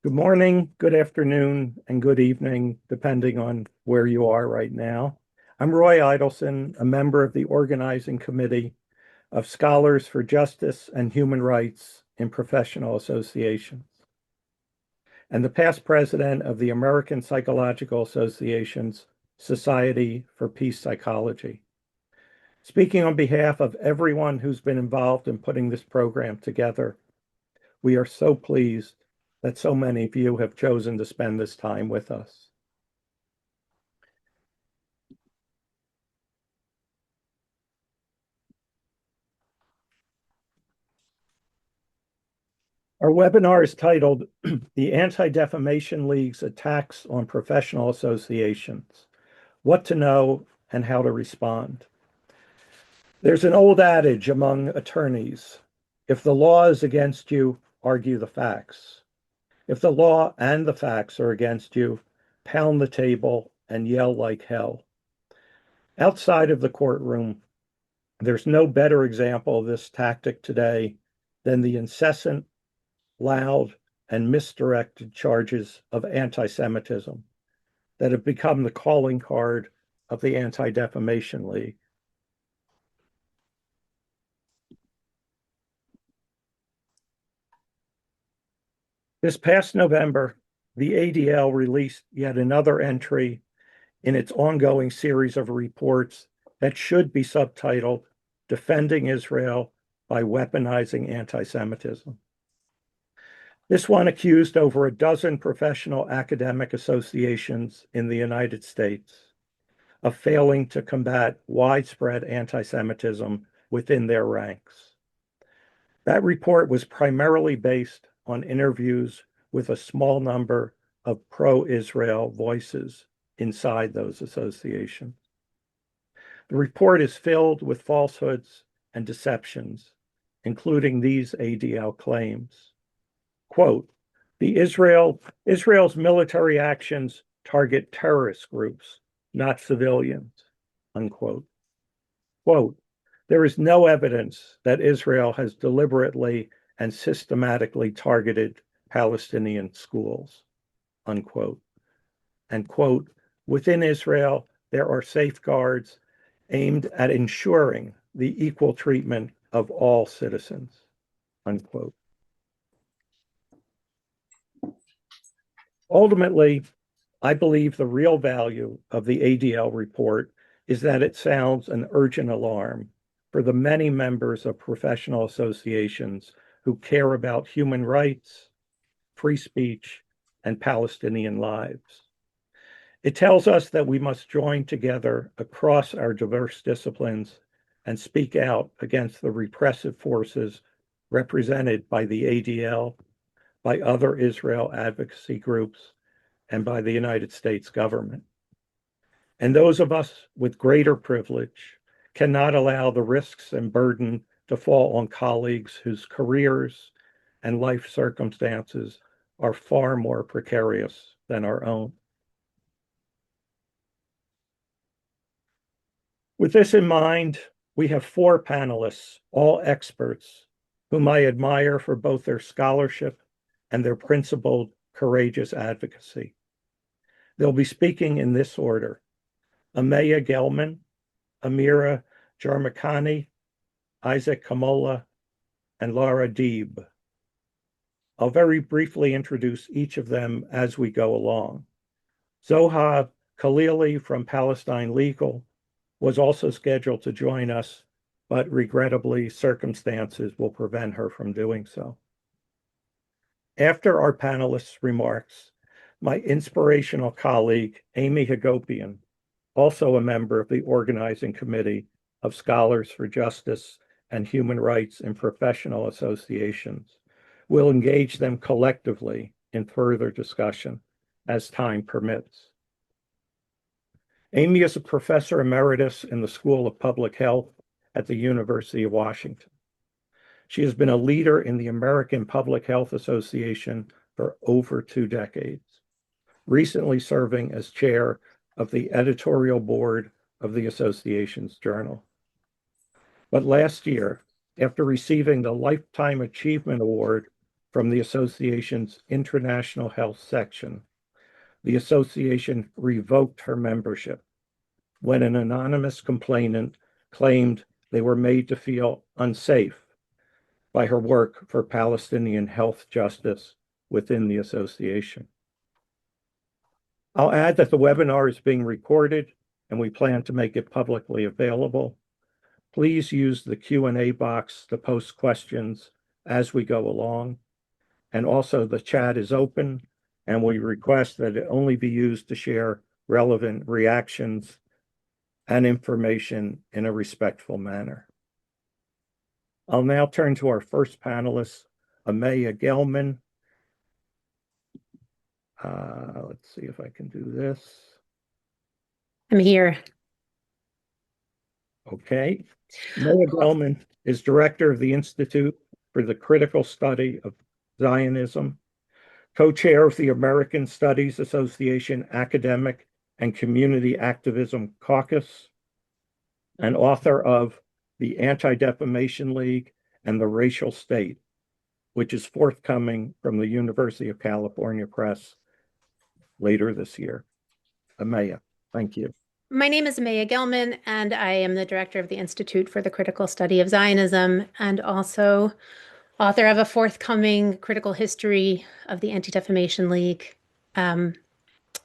Good morning, good afternoon, and good evening, depending on where you are right now. I'm Roy Eidelson, a member of the organizing committee of Scholars for Justice and Human Rights in Professional Associations, and the past president of the American Psychological Association's Society for Peace Psychology. Speaking on behalf of everyone who's been involved in putting this program together, we are so pleased that so many of you have chosen to spend this time with us. Our webinar is titled The Anti-Defamation League's Attacks on Professional Associations, What to Know and How to Respond. There's an old adage among attorneys: if the law is against you, argue the facts. If the law and the facts are against you, pound the table and yell like hell. Outside of the courtroom, there's no better example of this tactic today than the incessant, loud, and misdirected charges of anti-Semitism that have become the calling card of the Anti-Defamation League. This past November, the ADL released yet another entry in its ongoing series of reports that should be subtitled Defending Israel by Weaponizing Anti-Semitism. This one accused over a dozen professional academic associations in the United States of failing to combat widespread anti-Semitism within their ranks. That report was primarily based on interviews with a small number of pro-Israel voices inside those associations. The report is filled with falsehoods and deceptions, including these ADL claims. Quote, Israel's military actions target terrorist groups, not civilians, unquote. Quote, there is no evidence that Israel has deliberately and systematically targeted Palestinian schools, unquote. And quote, within Israel, there are safeguards aimed at ensuring the equal treatment of all citizens, unquote. Ultimately, I believe the real value of the ADL report is that it sounds an urgent alarm for the many members of professional associations who care about human rights, free speech, and Palestinian lives. It tells us that we must join together across our diverse disciplines and speak out against the repressive forces represented by the ADL, by other Israel advocacy groups, and by the United States government. And those of us with greater privilege cannot allow the risks and burden to fall on colleagues whose careers and life circumstances are far more precarious than our own. With this in mind, we have 4 panelists, all experts, whom I admire for both their scholarship and their principled, courageous advocacy. They'll be speaking in this order: Emmaia Gelman, Amira Jarmakani, Isaac Kamola, and Lara Deeb. I'll very briefly introduce each of them as we go along. Zohab Khalili from Palestine Legal was also scheduled to join us, but regrettably, circumstances will prevent her from doing so. After our panelists' remarks, my inspirational colleague, Amy Hagopian, also a member of the organizing committee of Scholars for Justice and Human Rights in Professional Associations, will engage them collectively in further discussion as time permits. Amy is a professor emeritus in the School of Public Health at the University of Washington. She has been a leader in the American Public Health Association for over 2 decades, recently serving as chair of the editorial board of the association's journal. But last year, after receiving the Lifetime Achievement Award from the association's international health section. The association revoked her membership when an anonymous complainant claimed they were made to feel unsafe by her work for Palestinian health justice within the association. I'll add that the webinar is being recorded and we plan to make it publicly available. Please use the Q&A box to post questions as we go along. And also the chat is open and we request that it only be used to share relevant reactions and information in a respectful manner. I'll now turn to our first panelist, Emmaia Gelman. Let's see if I can do this. I'm here. Okay. Emmaia Gelman is director of the Institute for the Critical Study of Zionism, co-chair of the American Studies Association Academic and Community Activism Caucus, and author of the Anti-Defamation League and the Racial State, which is forthcoming from the University of California Press later this year. Emmaia, thank you. My name is Emmaia Gelman, and I am the director of the Institute for the Critical Study of Zionism and also author of a forthcoming critical history of the Anti-Defamation League. And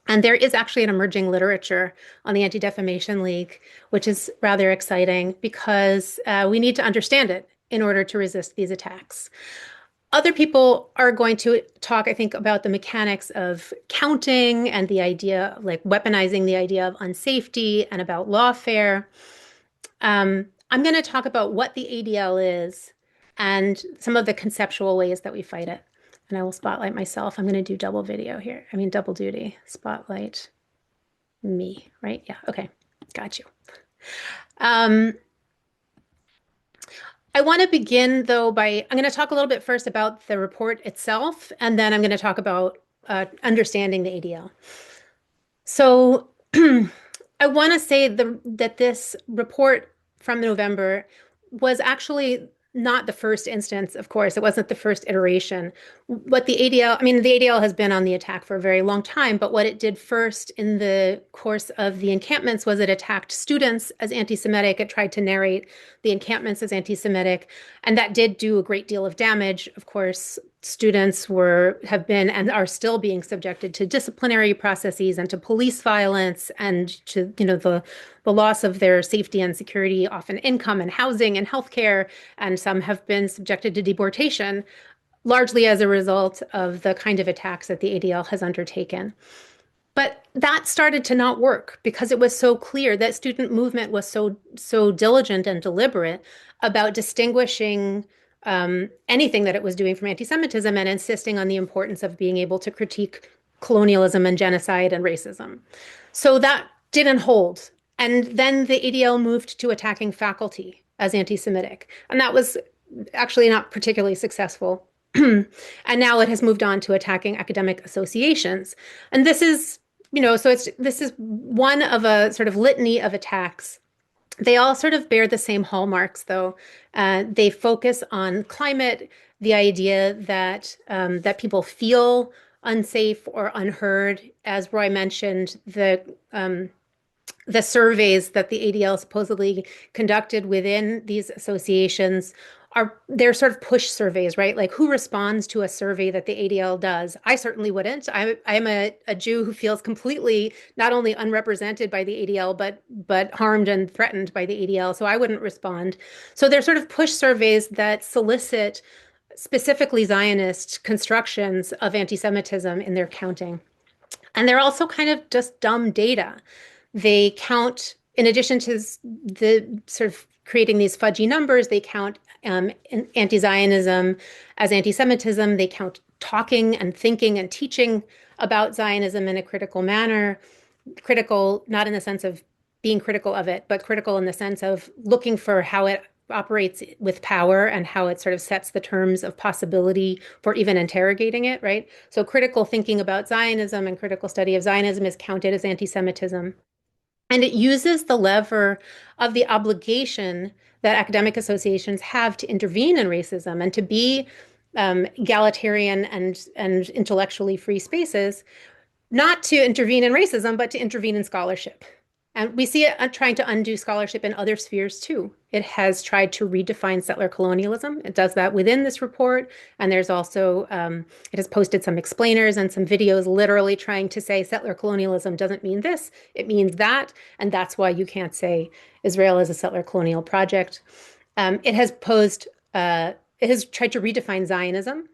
there is actually an emerging literature on the Anti-Defamation League, which is rather exciting because we need to understand it in order to resist these attacks. Other people are going to talk, I think, about the mechanics of counting and the idea of like weaponizing the idea of unsafety and about lawfare. I'm going to talk about what the ADL is and some of the conceptual ways that we fight it. And I will spotlight myself. I'm going to do double video here. I mean, double duty. Spotlight me, right? Yeah, okay. Got you. I want to begin, though, I'm going to talk a little bit first about the report itself, and then I'm going to talk about understanding the ADL. So I want to say that this report from November was actually not the first instance, of course. It wasn't the first iteration. What the ADL, I mean, the ADL has been on the attack for a very long time, but what it did first in the course of the encampments was it attacked students as anti-Semitic. It tried to narrate the encampments as anti-Semitic, and that did do a great deal of damage. Of course, students have been and are still being subjected to disciplinary processes and to police violence and to, the loss of their safety and security, often income and housing and healthcare. And some have been subjected to deportation, largely as a result of the kind of attacks that the ADL has undertaken. But that started to not work because it was so clear that student movement was so diligent and deliberate about distinguishing anything that it was doing from anti-Semitism and insisting on the importance of being able to critique colonialism and genocide and racism. So that didn't hold. And then the ADL moved to attacking faculty as anti-Semitic. And that was actually not particularly successful. And now it has moved on to attacking academic associations. And this is, this is one of a sort of litany of attacks. They all sort of bear the same hallmarks, though. They focus on climate, the idea that that people feel unsafe or unheard. As Roy mentioned, the surveys that the ADL supposedly conducted within these associations they're sort of push surveys, right? Like who responds to a survey that the ADL does? I certainly wouldn't. I'm a Jew who feels completely not only unrepresented by the ADL, but harmed and threatened by the ADL. So I wouldn't respond. So they're sort of push surveys that solicit specifically Zionist constructions of anti-Semitism in their counting. And they're also kind of just dumb data. They count, in addition to the sort of creating these fudgy numbers, they count anti-Zionism as anti-Semitism. They count talking and thinking and teaching about Zionism in a critical manner. Critical, not in the sense of being critical of it, but critical in the sense of looking for how it operates with power and how it sort of sets the terms of possibility for even interrogating it, right? So critical thinking about Zionism and critical study of Zionism is counted as anti-Semitism. And it uses the lever of the obligation that academic associations have to intervene in racism and to be egalitarian and intellectually free spaces, not to intervene in racism, but to intervene in scholarship. And we see it trying to undo scholarship in other spheres too. It has tried to redefine settler colonialism. It does that within this report. And there's also, it has posted some explainers and some videos literally trying to say settler colonialism doesn't mean this, it means that. And that's why you can't say Israel is a settler colonial project. It has tried to redefine Zionism.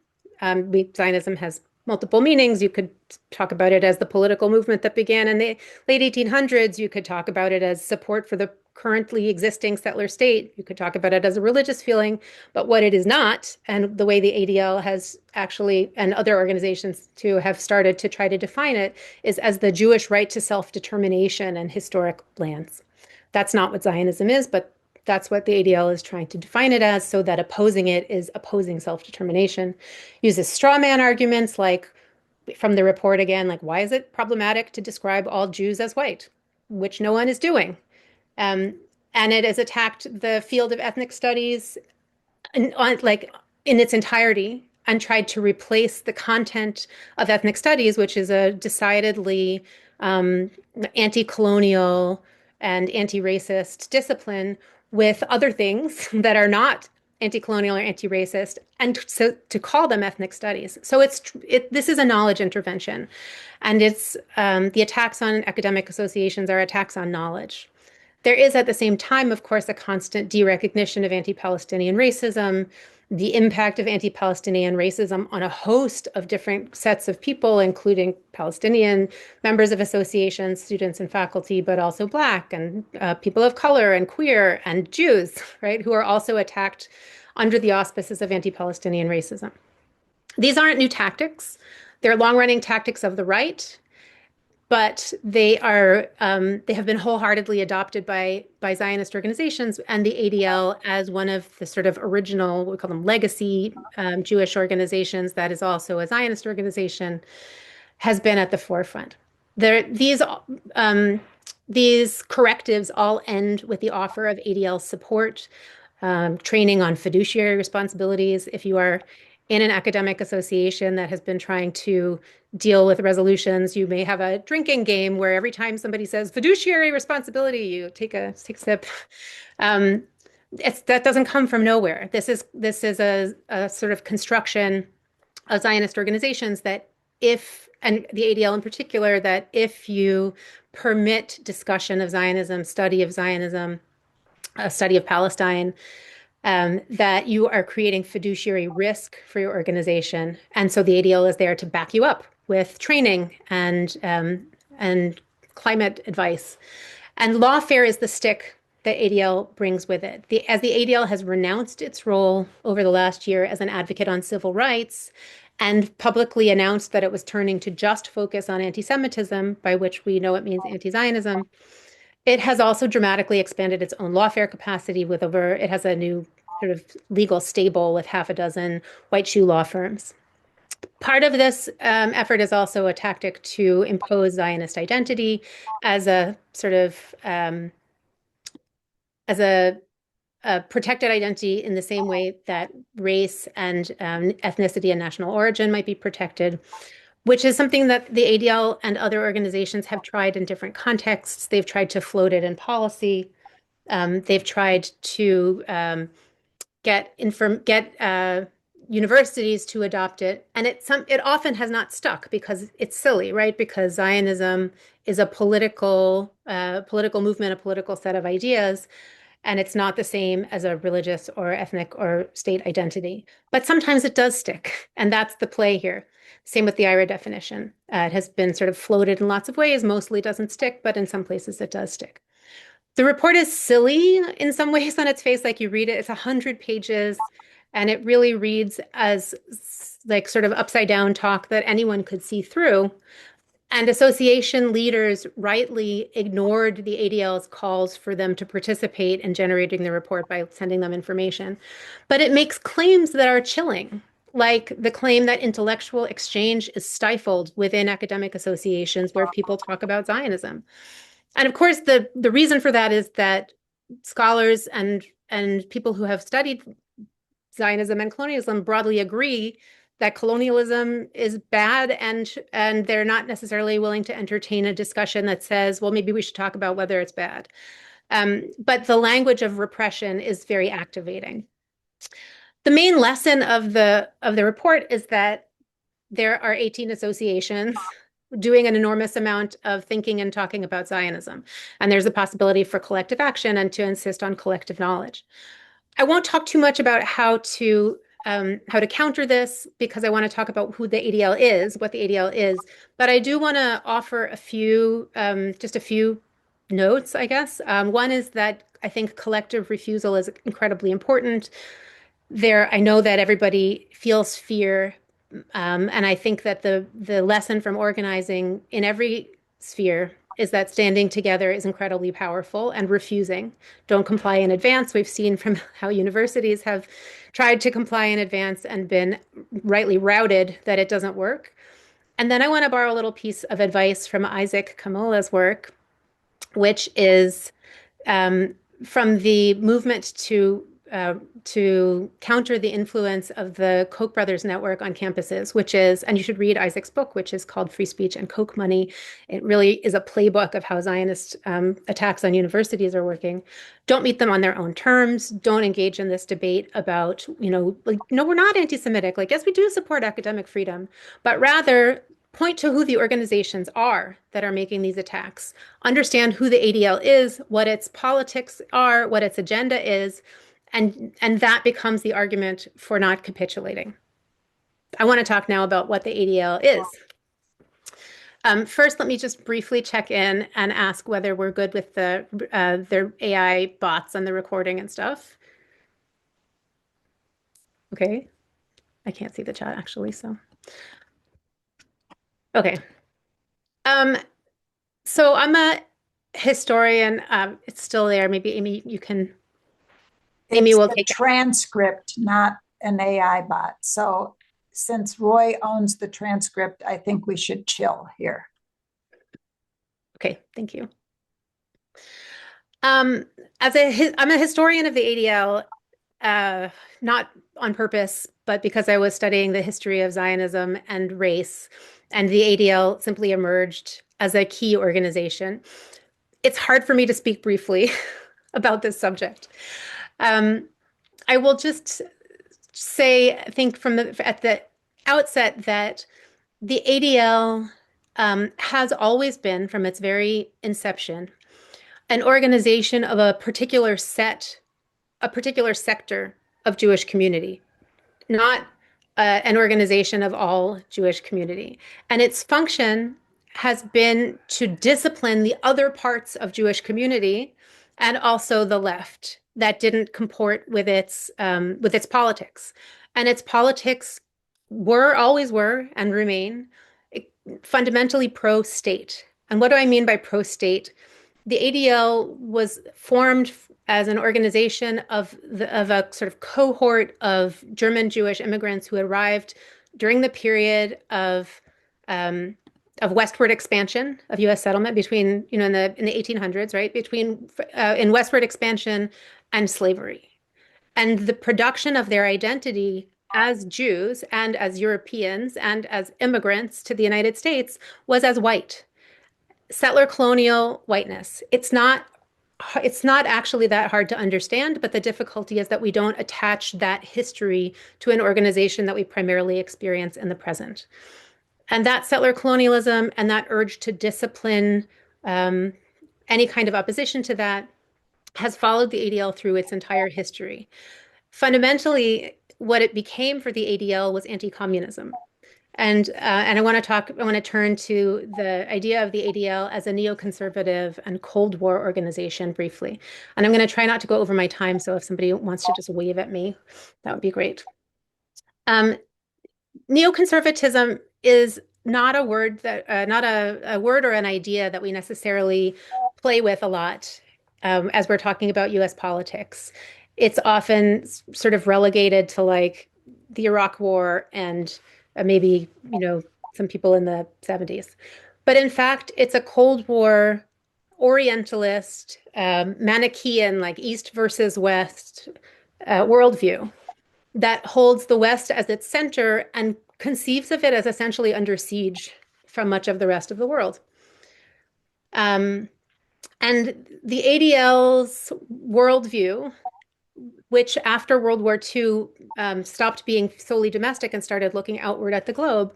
Zionism has multiple meanings. You could talk about it as the political movement that began in the late 1800s. You could talk about it as support for the currently existing settler state. You could talk about it as a religious feeling. But what it is not, and the way the ADL has actually, and other organizations too, have started to try to define it, is as the Jewish right to self-determination and historic lands. That's not what Zionism is, but that's what the ADL is trying to define it as, so that opposing it is opposing self-determination. Uses straw man arguments like from the report again, like why is it problematic to describe all Jews as white, which no one is doing. And it has attacked the field of ethnic studies like in its entirety and tried to replace the content of ethnic studies, which is a decidedly anti-colonial and anti-racist discipline, with other things that are not anti-colonial or anti-racist, and so to call them ethnic studies. So this is a knowledge intervention, and it's the attacks on academic associations are attacks on knowledge. There is at the same time, of course, a constant derecognition of anti-Palestinian racism, the impact of anti-Palestinian racism on a host of different sets of people, including Palestinian members of associations, students and faculty, but also Black and people of color and queer and Jews, right, who are also attacked under the auspices of anti-Palestinian racism. These aren't new tactics. They're long-running tactics of the right, but they have been wholeheartedly adopted by Zionist organizations and the ADL as one of the sort of original, we call them legacy Jewish organizations that is also a Zionist organization, has been at the forefront. These correctives all end with the offer of ADL support, training on fiduciary responsibilities. If you are in an academic association that has been trying to deal with resolutions, you may have a drinking game where every time somebody says fiduciary responsibility, you take a sip. That doesn't come from nowhere. This is a sort of construction of Zionist organizations that and the ADL in particular, that if you permit discussion of Zionism, study of Zionism, study of Palestine, that you are creating fiduciary risk for your organization. And so the ADL is there to back you up with training and climate advice. And lawfare is the stick that ADL brings with it. As the ADL has renounced its role over the last year as an advocate on civil rights and publicly announced that it was turning to just focus on anti-Semitism, by which we know it means anti-Zionism, it has also dramatically expanded its own lawfare capacity it has a new sort of legal stable with half a dozen white shoe law firms. Part of this effort is also a tactic to impose Zionist identity as a sort of as a protected identity in the same way that race and ethnicity and national origin might be protected, which is something that the ADL and other organizations have tried in different contexts. They've tried to float it in policy. They've tried to get universities to adopt it, and it often has not stuck because it's silly, right? Because Zionism is a political movement, a political set of ideas, and it's not the same as a religious or ethnic or state identity. But sometimes it does stick, and that's the play here. Same with the IHRA definition. It has been sort of floated in lots of ways, mostly doesn't stick, but in some places it does stick. The report is silly in some ways on its face, like you read it, it's 100 pages, and it really reads as like sort of upside down talk that anyone could see through. And association leaders rightly ignored the ADL's calls for them to participate in generating the report by sending them information. But it makes claims that are chilling, like the claim that intellectual exchange is stifled within academic associations where people talk about Zionism. And of course, the reason for that is that scholars and people who have studied Zionism and colonialism broadly agree that colonialism is bad, and they're not necessarily willing to entertain a discussion that says, well, maybe we should talk about whether it's bad. But the language of repression is very activating. The main lesson of the report is that there are 18 associations doing an enormous amount of thinking and talking about Zionism, and there's a possibility for collective action and to insist on collective knowledge. I won't talk too much about how to counter this, because I want to talk about who the ADL is, what the ADL is. But I do want to offer a few, just a few notes, I guess. One is that I think collective refusal is incredibly important. I know that everybody feels fear, and I think that the lesson from organizing in every sphere is that standing together is incredibly powerful, and refusing. Don't comply in advance. We've seen from how universities have tried to comply in advance and been rightly routed that it doesn't work. And then I want to borrow a little piece of advice from Isaac Kamola's work, which is from the movement to counter the influence of the Koch brothers network on campuses, which is, and you should read Isaac's book, which is called Free Speech and Koch Money. It really is a playbook of how Zionist attacks on universities are working. Don't meet them on their own terms. Don't engage in this debate about, like, no, we're not anti-Semitic. Like, yes, we do support academic freedom, but rather point to who the organizations are that are making these attacks. Understand who the ADL is, what its politics are, what its agenda is, and that becomes the argument for not capitulating. I want to talk now about what the ADL is. First, let me just briefly check in and ask whether we're good with their AI bots and the recording and stuff. Okay. I can't see the chat actually, so. Okay. So I'm a historian. It's still there. Maybe Amy, you can. Amy will take the transcript, not an AI bot. So since Roy owns the transcript, I think we should chill here. Okay, thank you. I'm a historian of the ADL, not on purpose, but because I was studying the history of Zionism and race, and the ADL simply emerged as a key organization. It's hard for me to speak briefly about this subject. I will just say, I think at the outset, that the ADL has always been, from its very inception, an organization of a particular sector of Jewish community, not an organization of all Jewish community. And its function has been to discipline the other parts of Jewish community, and also the left that didn't comport with its politics. And its politics always were, and remain fundamentally pro-state. And what do I mean by pro-state? The ADL was formed as an organization of a sort of cohort of German Jewish immigrants who arrived during the period of westward expansion of U.S. settlement between, in the 1800s, right? In westward expansion and slavery. And the production of their identity as Jews and as Europeans and as immigrants to the United States was as white. Settler colonial whiteness. It's not actually that hard to understand, but the difficulty is that we don't attach that history to an organization that we primarily experience in the present. And that settler colonialism and that urge to discipline any kind of opposition to that has followed the ADL through its entire history. Fundamentally, what it became for the ADL was anti-communism. And I want to turn to the idea of the ADL as a neoconservative and Cold War organization briefly. And I'm going to try not to go over my time, so if somebody wants to just wave at me, that would be great. Neoconservatism is not a word or an idea that we necessarily play with a lot as we're talking about U.S. politics. It's often sort of relegated to like the Iraq War and maybe, some people in the 70s. But in fact, it's a Cold War Orientalist, Manichaean, like East versus West worldview. that holds the West as its center and conceives of it as essentially under siege from much of the rest of the world. And the ADL's worldview, which after World War II stopped being solely domestic and started looking outward at the globe,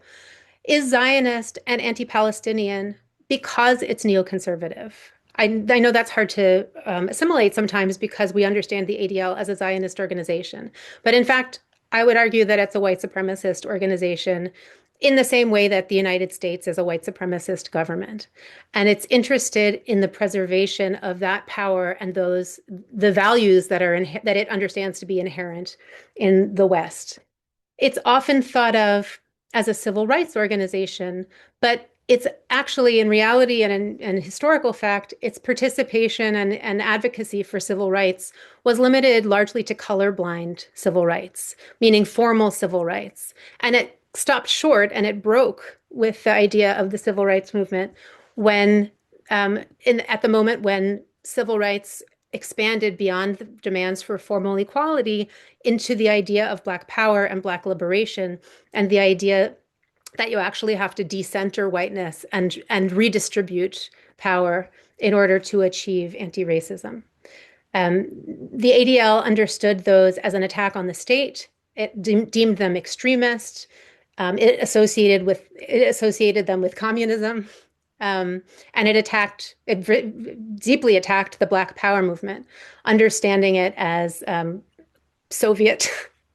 is Zionist and anti-Palestinian because it's neoconservative. I know that's hard to assimilate sometimes because we understand the ADL as a Zionist organization. But in fact, I would argue that it's a white supremacist organization in the same way that the United States is a white supremacist government. And it's interested in the preservation of that power and the values that that it understands to be inherent in the West. It's often thought of as a civil rights organization, but it's actually, in reality and in historical fact, its participation and advocacy for civil rights was limited largely to colorblind civil rights, meaning formal civil rights. And it stopped short and it broke with the idea of the civil rights movement when, at the moment when civil rights expanded beyond the demands for formal equality into the idea of Black power and Black liberation, and the idea that you actually have to decenter whiteness and redistribute power in order to achieve anti-racism. The ADL understood those as an attack on the state. It deemed them extremist. It associated them with communism. And it deeply attacked the Black Power movement, understanding it as Soviet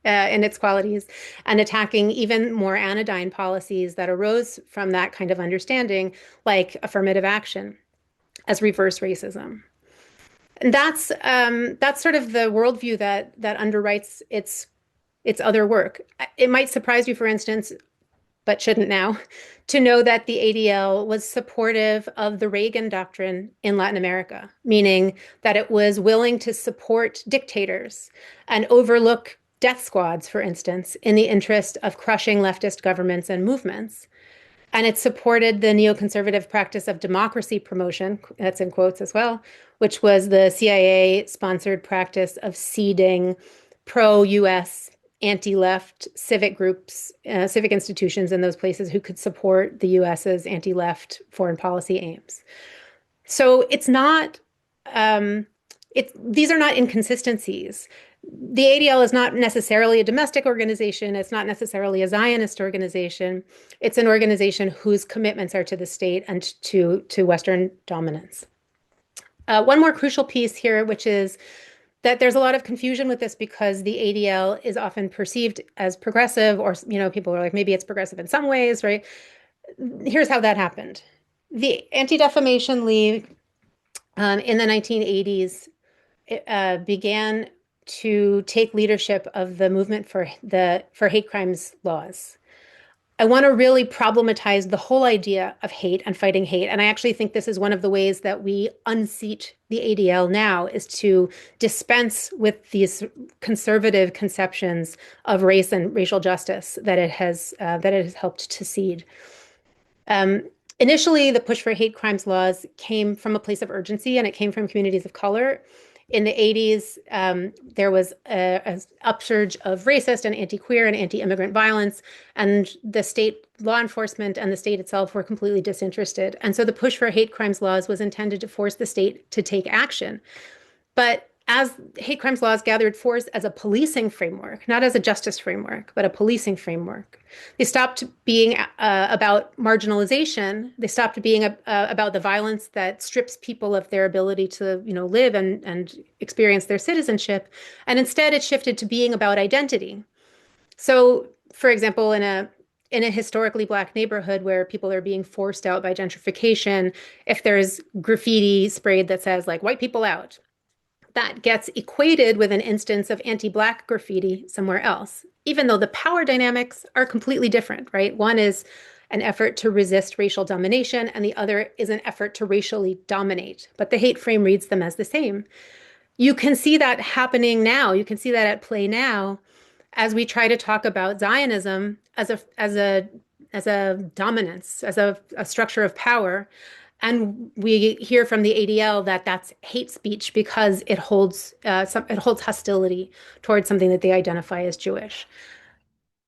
in its qualities, and attacking even more anodyne policies that arose from that kind of understanding, like affirmative action as reverse racism. And that's sort of the worldview that underwrites its other work. It might surprise you, for instance, but shouldn't now, to know that the ADL was supportive of the Reagan doctrine in Latin America, meaning that it was willing to support dictators and overlook death squads, for instance, in the interest of crushing leftist governments and movements. And it supported the neoconservative practice of democracy promotion, that's in quotes as well, which was the CIA-sponsored practice of seeding pro-US anti-left civic groups, civic institutions in those places who could support the US's anti-left foreign policy aims. So it's not, these are not inconsistencies. The ADL is not necessarily a domestic organization. It's not necessarily a Zionist organization. It's an organization whose commitments are to the state and to Western dominance. One more crucial piece here, which is that there's a lot of confusion with this because the ADL is often perceived as progressive, or, people are like, maybe it's progressive in some ways, right? Here's how that happened. The Anti-Defamation League in the 1980s began to take leadership of the movement for hate crimes laws. I want to really problematize the whole idea of hate and fighting hate. And I actually think this is one of the ways that we unseat the ADL now, is to dispense with these conservative conceptions of race and racial justice that it has helped to seed. Initially, the push for hate crimes laws came from a place of urgency, and it came from communities of color. In the 80s, there was an upsurge of racist and anti-queer and anti-immigrant violence, and the state law enforcement and the state itself were completely disinterested. And so the push for hate crimes laws was intended to force the state to take action. But as hate crimes laws gathered force as a policing framework, not as a justice framework, but a policing framework, they stopped being about marginalization. They stopped being about the violence that strips people of their ability to, live and experience their citizenship. And instead, it shifted to being about identity. So, for example, in a historically Black neighborhood where people are being forced out by gentrification, if there's graffiti sprayed that says, like, white people out, that gets equated with an instance of anti-Black graffiti somewhere else, even though the power dynamics are completely different, right? One is an effort to resist racial domination, and the other is an effort to racially dominate. But the hate frame reads them as the same. You can see that happening now. You can see that at play now as we try to talk about Zionism as a dominance, as a structure of power. And we hear from the ADL that that's hate speech because it holds hostility towards something that they identify as Jewish.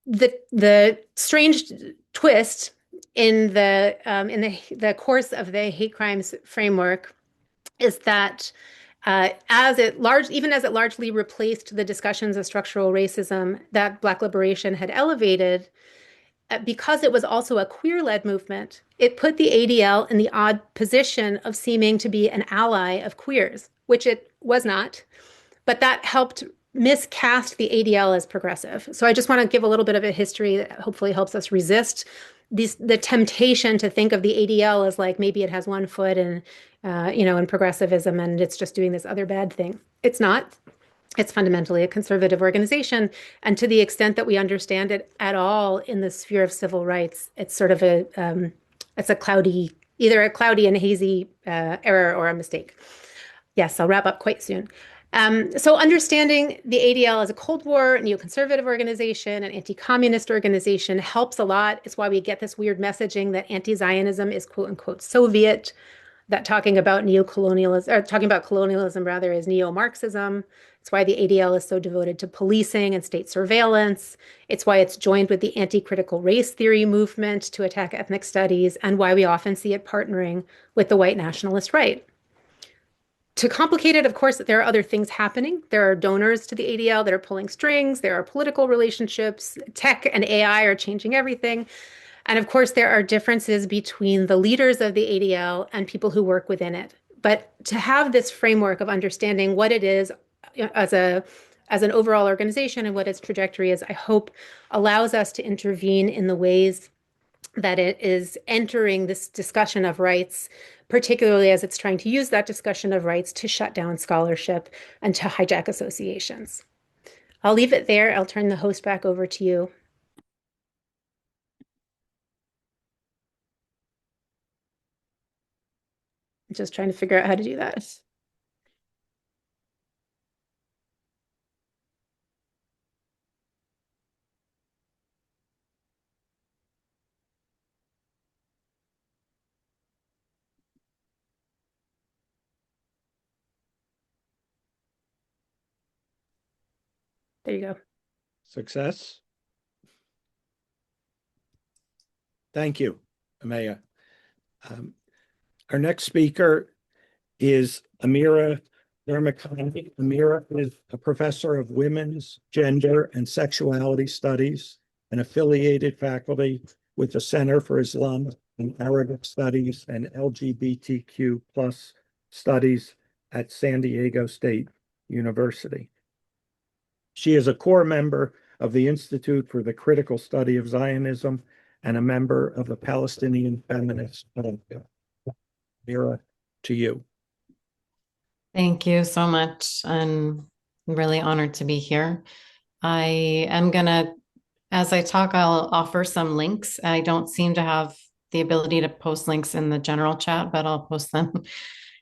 The strange twist in the course of the hate crimes framework is that even as it largely replaced the discussions of structural racism that Black liberation had elevated, because it was also a queer-led movement, it put the ADL in the odd position of seeming to be an ally of queers, which it was not. But that helped miscast the ADL as progressive. So I just want to give a little bit of a history that hopefully helps us resist the temptation to think of the ADL as like maybe it has one foot in progressivism and it's just doing this other bad thing. It's not. It's fundamentally a conservative organization. And to the extent that we understand it at all in the sphere of civil rights, it's sort of either a cloudy and hazy error or a mistake. Yes, I'll wrap up quite soon. So understanding the ADL as a Cold War neoconservative organization, an anti-communist organization helps a lot. It's why we get this weird messaging that anti-Zionism is quote unquote Soviet, that talking about colonialism rather is neo-Marxism. It's why the ADL is so devoted to policing and state surveillance. It's why it's joined with the anti-critical race theory movement to attack ethnic studies, and why we often see it partnering with the white nationalist right. To complicate it, of course, there are other things happening. There are donors to the ADL that are pulling strings. There are political relationships. Tech and AI are changing everything. And of course, there are differences between the leaders of the ADL and people who work within it. But to have this framework of understanding what it is as an overall organization and what its trajectory is, I hope allows us to intervene in the ways that it is entering this discussion of rights, particularly as it's trying to use that discussion of rights to shut down scholarship and to hijack associations. I'll leave it there. I'll turn the host back over to you. I'm just trying to figure out how to do that. There you go. Success. Thank you, Emmaia. Our next speaker is Amira Jarmakani. Amira is a professor of women's, gender, and sexuality studies and affiliated faculty with the Center for Islam and Arabic Studies and LGBTQ plus studies at San Diego State University. She is a core member of the Institute for the Critical Study of Zionism and a member of the Palestinian Feminist Movement. Amira, to you. Thank you so much. I'm really honored to be here. I am gonna, as I talk, I'll offer some links. I don't seem to have the ability to post links in the general chat, but I'll post them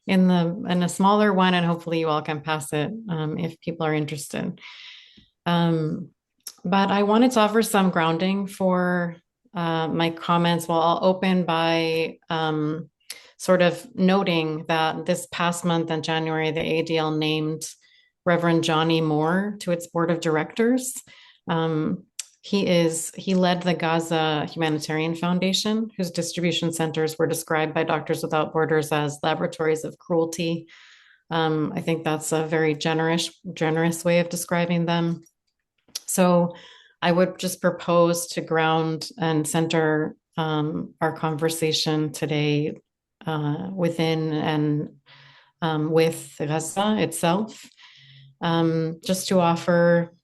in a smaller one, and hopefully you all can pass it if people are interested. But I wanted to offer some grounding for my comments. Well, I'll open by sort of noting that this past month in January, the ADL named Reverend Johnny Moore to its board of directors. He led the Gaza Humanitarian Foundation, whose distribution centers were described by Doctors Without Borders as laboratories of cruelty. I think that's a very generous way of describing them. So I would just propose to ground and center our conversation today within and with Gaza itself, just to offer,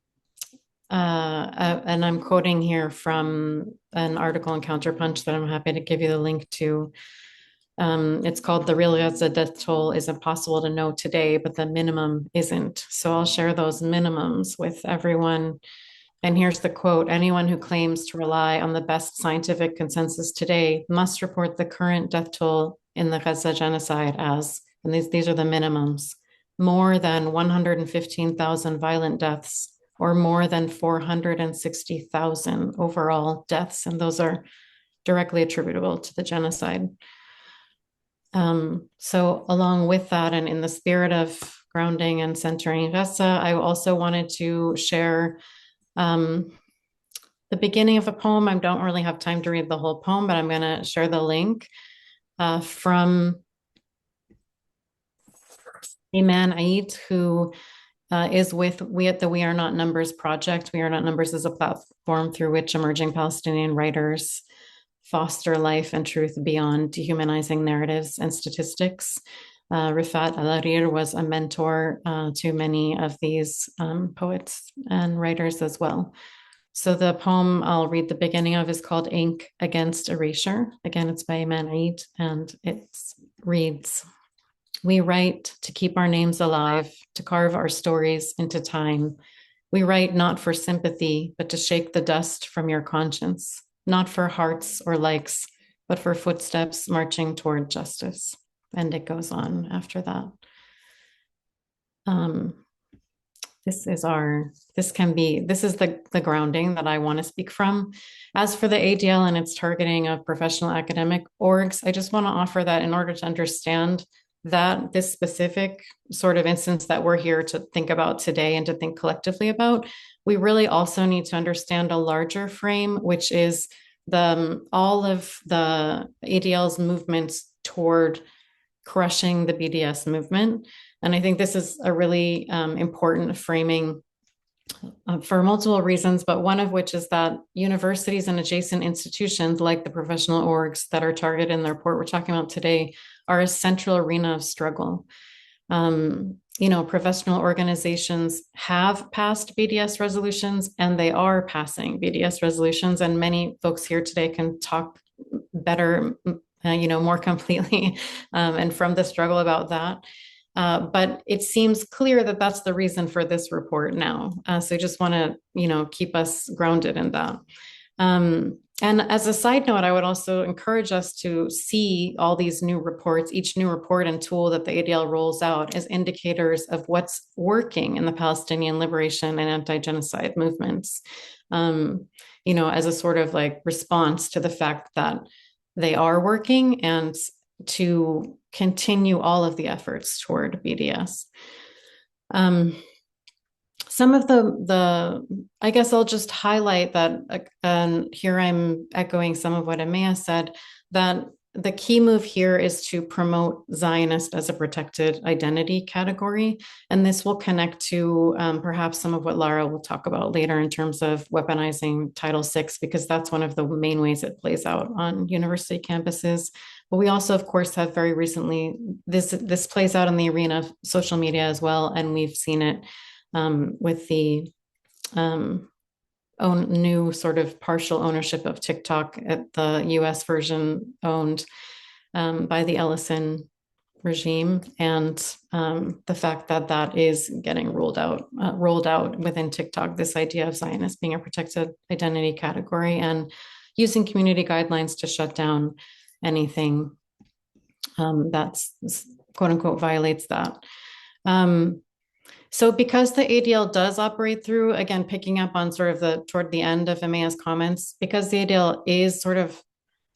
and I'm quoting here from an article in Counterpunch that I'm happy to give you the link to. It's called "The Real Gaza Death Toll is Impossible to Know Today, but the Minimum Isn't." So I'll share those minimums with everyone. And here's the quote: "Anyone who claims to rely on the best scientific consensus today must report the current death toll in the Gaza genocide as," and these are the minimums, "more than 115,000 violent deaths or more than 460,000 overall deaths." And those are directly attributable to the genocide. So along with that, and in the spirit of grounding and centering Vesta, I also wanted to share the beginning of a poem. I don't really have time to read the whole poem, but I'm going to share the link from Emmaia, who is with we at the We Are Not Numbers project. We Are Not Numbers is a platform through which emerging Palestinian writers foster life and truth beyond dehumanizing narratives and statistics. Rifat Al-Arir was a mentor to many of these poets and writers as well. So the poem I'll read the beginning of is called Ink Against Erasure. Again, it's by Emmaia, and it reads, "We write to keep our names alive, to carve our stories into time. We write not for sympathy, but to shake the dust from your conscience, not for hearts or likes, but for footsteps marching toward justice." And it goes on after that. This is the grounding that I want to speak from. As for the ADL and its targeting of professional academic orgs, I just want to offer that in order to understand that this specific sort of instance that we're here to think about today and to think collectively about, we really also need to understand a larger frame, which is all of the ADL's movements toward crushing the BDS movement. And I think this is a really important framing for multiple reasons, but one of which is that universities and adjacent institutions like the professional orgs that are targeted in the report we're talking about today are a central arena of struggle. Professional organizations have passed BDS resolutions, and they are passing BDS resolutions, and many folks here today can talk better, more completely and from the struggle about that. But it seems clear that that's the reason for this report now. So I just want to, keep us grounded in that. And as a side note, I would also encourage us to see all these new reports, each new report and tool that the ADL rolls out as indicators of what's working in the Palestinian liberation and anti-genocide movements, as a sort of like response to the fact that they are working and to continue all of the efforts toward BDS. Some of I guess I'll just highlight that, and here I'm echoing some of what Emmaia said, that the key move here is to promote Zionist as a protected identity category. And this will connect to perhaps some of what Lara will talk about later in terms of weaponizing Title VI, because that's one of the main ways it plays out on university campuses. But we also, of course, have very recently, this plays out in the arena of social media as well. And we've seen it with the new sort of partial ownership of TikTok at the US version owned by the Eidelson regime, and the fact that that is getting rolled out within TikTok, this idea of Zionist being a protected identity category and using community guidelines to shut down anything that's quote unquote violates that. So because the ADL does operate through, again, picking up on sort of toward the end of Emaia's comments, because the ADL is sort of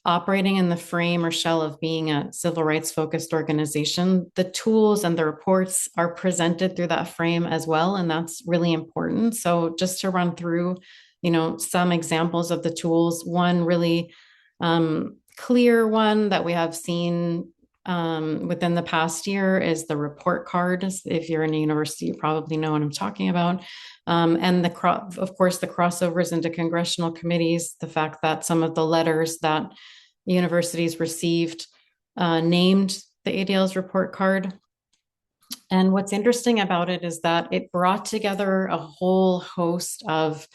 operating in the frame or shell of being a civil rights focused organization, the tools and the reports are presented through that frame as well. And that's really important. So just to run through, some examples of the tools, one really clear one that we have seen within the past year is the report card. If you're in a university, you probably know what I'm talking about. And of course, the crossovers into congressional committees, the fact that some of the letters that universities received named the ADL's report card. And what's interesting about it is that it brought together a whole host of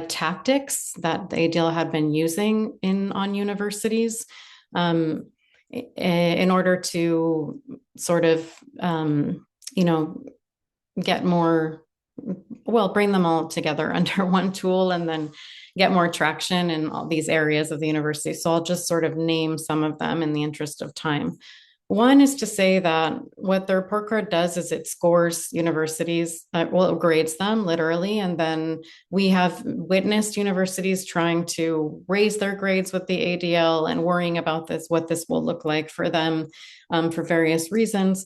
tactics that the ADL had been using on universities. In order to sort of, get more, bring them all together under one tool and then get more traction in all these areas of the university. So I'll just sort of name some of them in the interest of time. One is to say that what the report card does is it scores universities, well, it grades them literally. And then we have witnessed universities trying to raise their grades with the ADL and worrying about what this will look like for them for various reasons.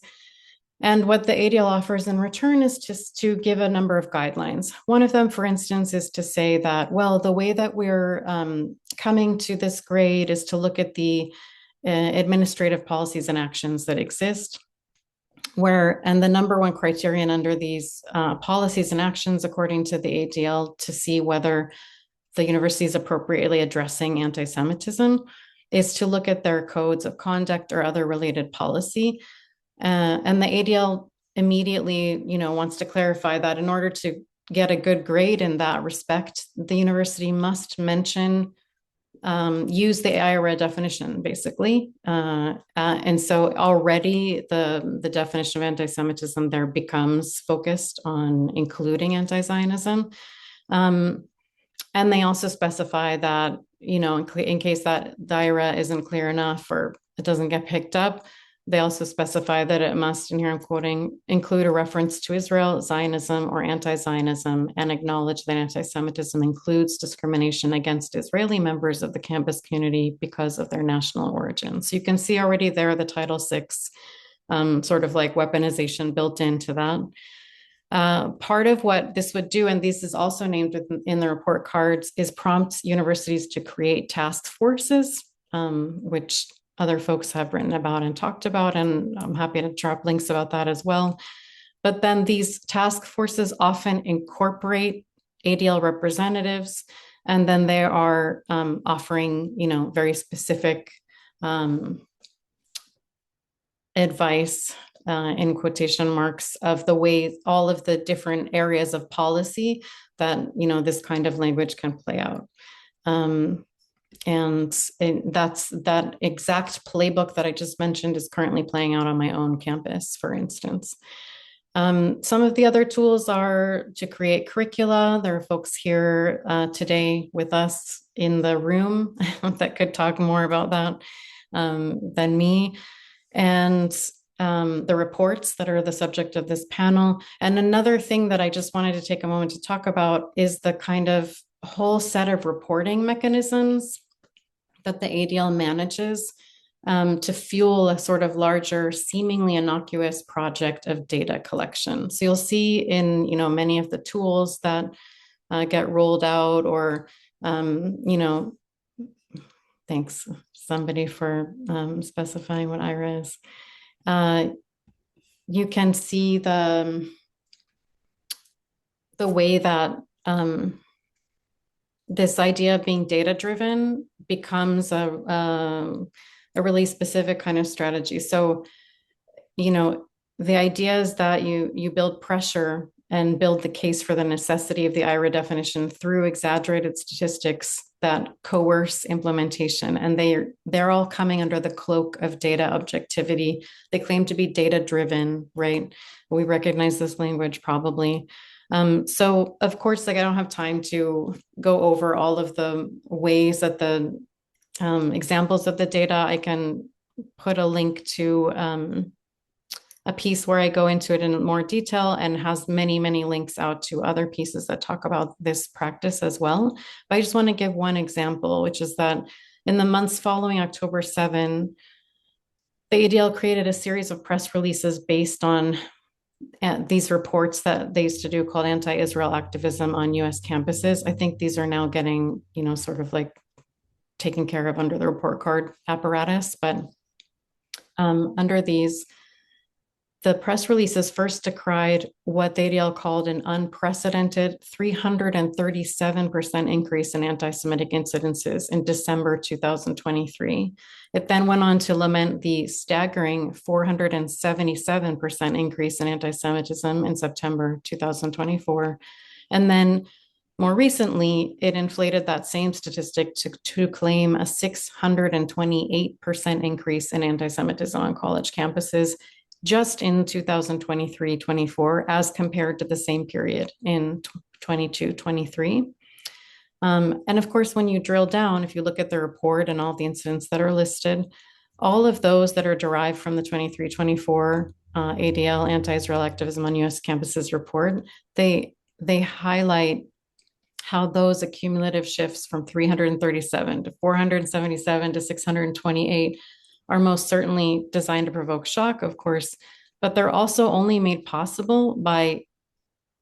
And what the ADL offers in return is just to give a number of guidelines. One of them, for instance, is to say that, well, the way that we're coming to this grade is to look at the administrative policies and actions that exist, and the number one criterion under these policies and actions, according to the ADL, to see whether the university is appropriately addressing anti-Semitism, is to look at their codes of conduct or other related policy. And the ADL immediately, wants to clarify that in order to get a good grade in that respect, the university must mention use the IRA definition, basically. And so already the definition of anti-Semitism there becomes focused on including anti-Zionism. And they also specify that, in case that the IRA isn't clear enough or it doesn't get picked up, they also specify that it must, and here I'm quoting, include a reference to Israel, Zionism, or anti-Zionism, and acknowledge that anti-Semitism includes discrimination against Israeli members of the campus community because of their national origin. So you can see already there the Title VI sort of like weaponization built into that. Part of what this would do, and this is also named in the report cards, is prompt universities to create task forces, which other folks have written about and talked about, and I'm happy to drop links about that as well. But then these task forces often incorporate ADL representatives, and then they are offering, very specific advice, in quotation marks, of the way all of the different areas of policy that, this kind of language can play out. And that's that exact playbook that I just mentioned is currently playing out on my own campus, for instance. Some of the other tools are to create curricula. There are folks here today with us in the room that could talk more about that than me. And the reports that are the subject of this panel. And another thing that I just wanted to take a moment to talk about is the kind of whole set of reporting mechanisms that the ADL manages to fuel a sort of larger, seemingly innocuous project of data collection. So you'll see in many of the tools that get rolled out, or thanks somebody for specifying what IRA is. You can see the way that this idea of being data-driven becomes a really specific kind of strategy. So, the idea is that you build pressure and build the case for the necessity of the IRA definition through exaggerated statistics that coerce implementation. And they're all coming under the cloak of data objectivity. They claim to be data-driven, right? We recognize this language probably. So of course, I don't have time to go over all of the ways that the examples of the data. I can put a link to a piece where I go into it in more detail and has many, many links out to other pieces that talk about this practice as well. But I just want to give one example, which is that in the months following October 7, the ADL created a series of press releases based on these reports that they used to do called anti-Israel activism on US campuses. I think these are now getting, sort of like taken care of under the report card apparatus. But under these, the press releases first decried what the ADL called an unprecedented 337% increase in anti-Semitic incidences in December 2023. It then went on to lament the staggering 477% increase in anti-Semitism in September 2024. And then more recently, it inflated that same statistic to claim a 628% increase in anti-Semitism on college campuses just in 2023-24 as compared to the same period in 22-23. And of course, when you drill down, if you look at the report and all the incidents that are listed, all of those that are derived from the 23-24 ADL, Anti-Israel Activism on U.S. Campuses report, they highlight how those accumulative shifts from 337 to 477 to 628 are most certainly designed to provoke shock, of course, but they're also only made possible by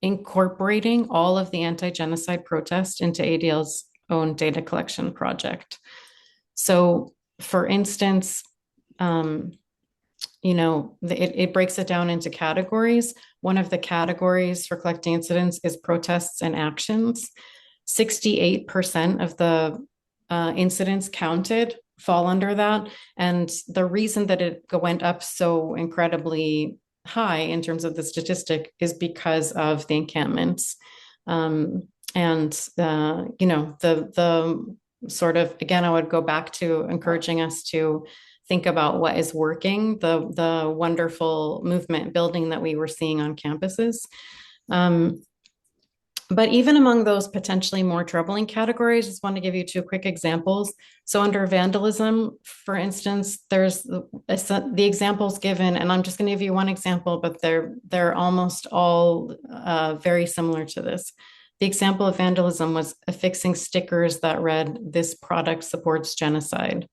incorporating all of the anti-genocide protest into ADL's own data collection project. So, for instance, it breaks it down into categories. One of the categories for collecting incidents is protests and actions. 68% of the incidents counted fall under that. And the reason that it went up so incredibly high in terms of the statistic is because of the encampments. The sort of, again, I would go back to encouraging us to think about what is working, the wonderful movement building that we were seeing on campuses. But even among those potentially more troubling categories, I just want to give you two quick examples. So under vandalism, for instance, there's the examples given, and I'm just going to give you one example, but they're almost all very similar to this. The example of vandalism was affixing stickers that read, "This product supports genocide,"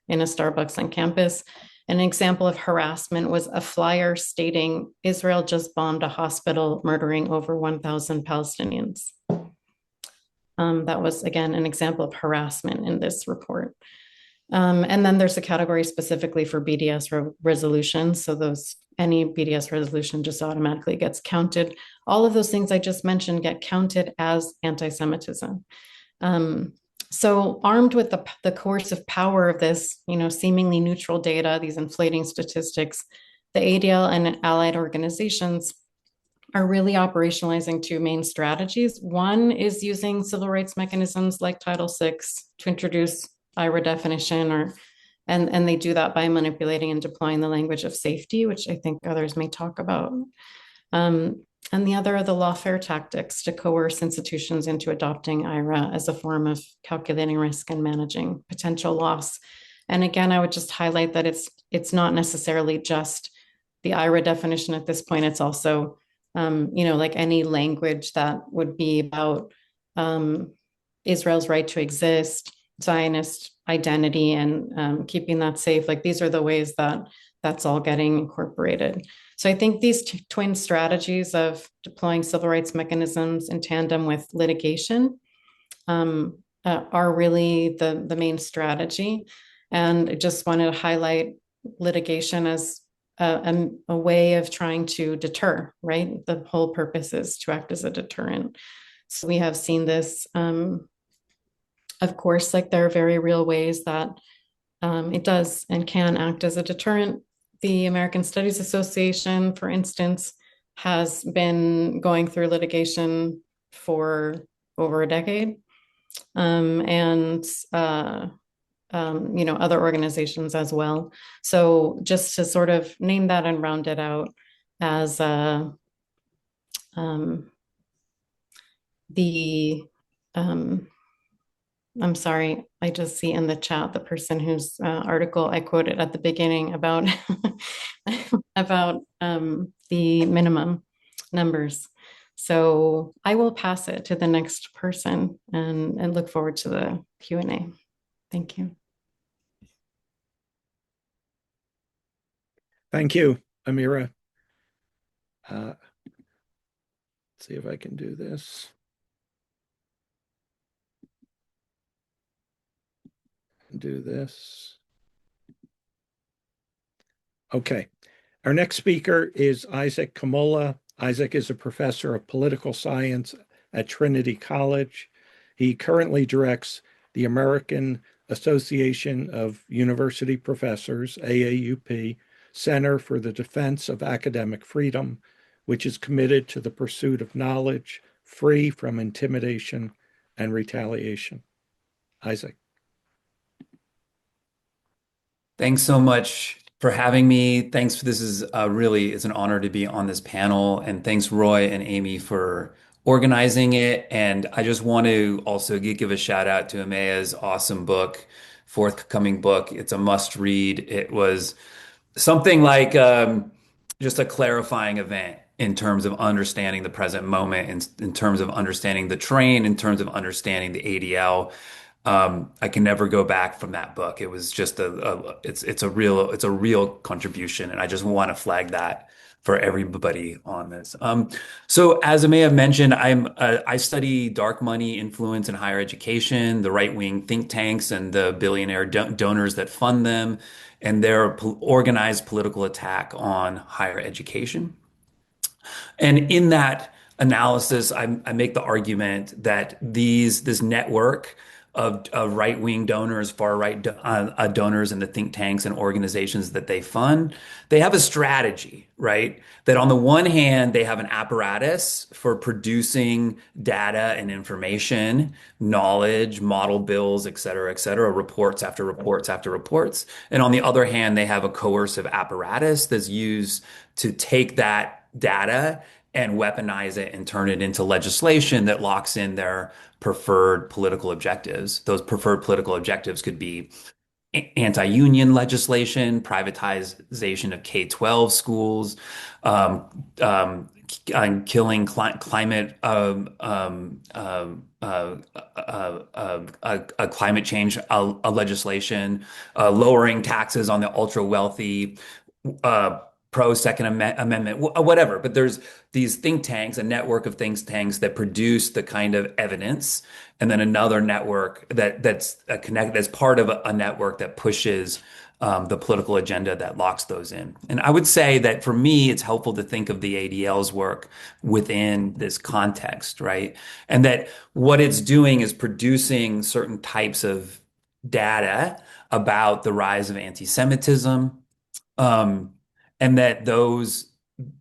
in a Starbucks on campus. An example of harassment was a flyer stating, "Israel just bombed a hospital, murdering over 1,000 Palestinians." That was, again, an example of harassment in this report. And then there's a category specifically for BDS resolutions. So any BDS resolution just automatically gets counted. All of those things I just mentioned get counted as anti-Semitism. So armed with the coercive power of this, seemingly neutral data, these inflating statistics, the ADL and allied organizations are really operationalizing two main strategies. One is using civil rights mechanisms like Title VI to introduce IHRA definition, and they do that by manipulating and deploying the language of safety, which I think others may talk about. And the other are the lawfare tactics to coerce institutions into adopting IHRA as a form of calculating risk and managing potential loss. And again, I would just highlight that it's not necessarily just the IHRA definition at this point. It's also, like any language that would be about Israel's right to exist, Zionist identity, and keeping that safe. Like, these are the ways that that's all getting incorporated. So I think these twin strategies of deploying civil rights mechanisms in tandem with litigation are really the main strategy. And I just wanted to highlight litigation as a way of trying to deter, right? The whole purpose is to act as a deterrent. So we have seen this, of course, like there are very real ways that it does and can act as a deterrent. The American Studies Association, for instance, has been going through litigation for over a decade. Other organizations as well. So just to sort of name that and round it out as I'm sorry, I just see in the chat the person whose article I quoted at the beginning about the minimum numbers. So I will pass it to the next person and look forward to the Q&A. Thank you. Thank you, Amira. Let's see if I can do this. Do this. Okay. Our next speaker is Isaac Kamola. Isaac is a professor of political science at Trinity College. He currently directs the American Association of University Professors, AAUP, Center for the Defense of Academic Freedom, which is committed to the pursuit of knowledge free from intimidation and retaliation. Isaac. Thanks so much for having me. This is it's an honor to be on this panel, and thanks Roy and Amy for organizing it. And I just want to also give a shout out to Emmaia's awesome book, forthcoming book. It's a must read. It was something like just a clarifying event in terms of understanding the present moment, in terms of understanding the terrain, in terms of understanding the ADL. I can never go back from that book. It was just it's a real contribution, and I just want to flag that for everybody on this. So as I may have mentioned, I study dark money influence in higher education, the right-wing think tanks, and the billionaire donors that fund them, and their organized political attack on higher education. And in that analysis, I make the argument that this network of right-wing donors, far-right donors, and the think tanks and organizations that they fund, they have a strategy, right? That on the one hand, they have an apparatus for producing data and information, knowledge, model bills, et cetera, reports after reports after reports. And on the other hand, they have a coercive apparatus that's used to take that data and weaponize it and turn it into legislation that locks in their preferred political objectives. Those preferred political objectives could be anti-union legislation, privatization of K-12 schools, killing climate climate change legislation, lowering taxes on the ultra wealthy, pro Second Amendment, whatever. But there's these think tanks, a network of think tanks that produce the kind of evidence, and then another network that's connected as part of a network that pushes the political agenda that locks those in. And I would say that for me, it's helpful to think of the ADL's work within this context, right? And that what it's doing is producing certain types of data about the rise of anti-Semitism, and that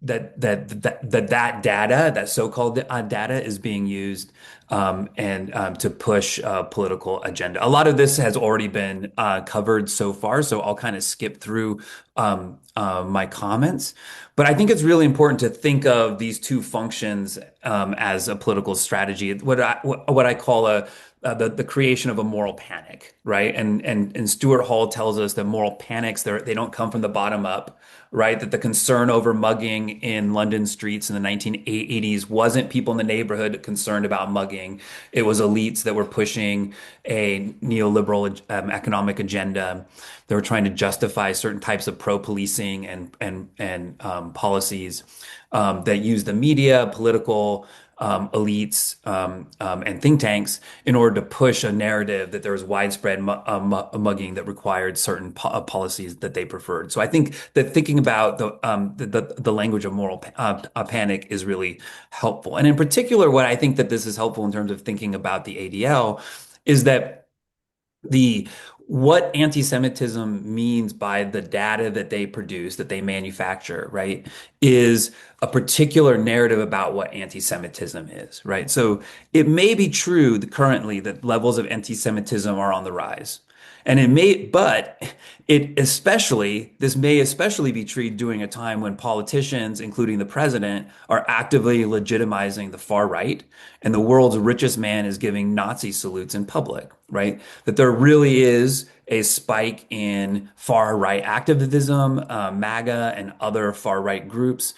that data, that so-called data, is being used and to push a political agenda. A lot of this has already been covered so far, so I'll kind of skip through my comments. But I think it's really important to think of these two functions as a political strategy. What I call the creation of a moral panic, right? And Stuart Hall tells us that moral panics, they don't come from the bottom up, right? That the concern over mugging in London streets in the 1980s wasn't people in the neighborhood concerned about mugging. It was elites that were pushing a neoliberal economic agenda. They were trying to justify certain types of pro-policing and policies that use the media, political elites, and think tanks in order to push a narrative that there was widespread mugging that required certain policies that they preferred. So I think that thinking about the language of moral panic is really helpful. And in particular, what I think that this is helpful in terms of thinking about the ADL is that what anti-Semitism means by the data that they produce, that they manufacture, right, is a particular narrative about what anti-Semitism is, right? So it may be true that currently that levels of anti-Semitism are on the rise. And this may especially be true during a time when politicians, including the president, are actively legitimizing the far right, and the world's richest man is giving Nazi salutes in public, right? That there really is a spike in far right activism. MAGA and other far right groups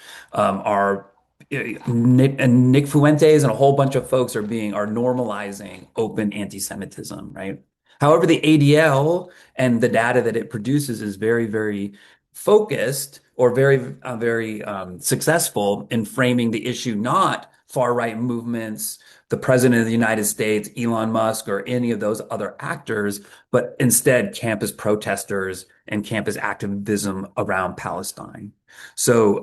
Nick Fuentes and a whole bunch of folks are normalizing open anti-Semitism, right? However, the ADL and the data that it produces is very, very focused or very successful in framing the issue, not far-right movements, the president of the United States, Elon Musk, or any of those other actors, but instead campus protesters and campus activism around Palestine. So,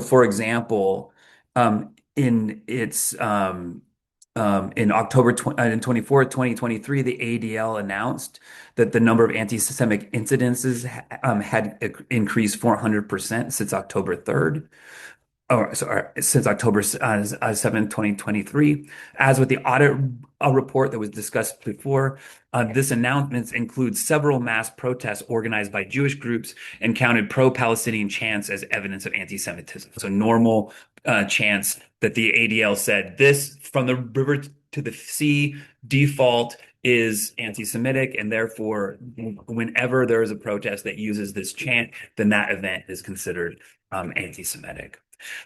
for example, in October 24th, 2023, the ADL announced that the number of anti-Semitic incidences had increased 400% since October 3rd. Since October 7th, 2023. As with the audit report that was discussed before, this announcement includes several mass protests organized by Jewish groups and counted pro-Palestinian chants as evidence of anti-Semitism. So normal chants that the ADL said, this from the river to the sea, default is anti-Semitic, and therefore, whenever there is a protest that uses this chant, then that event is considered anti-Semitic.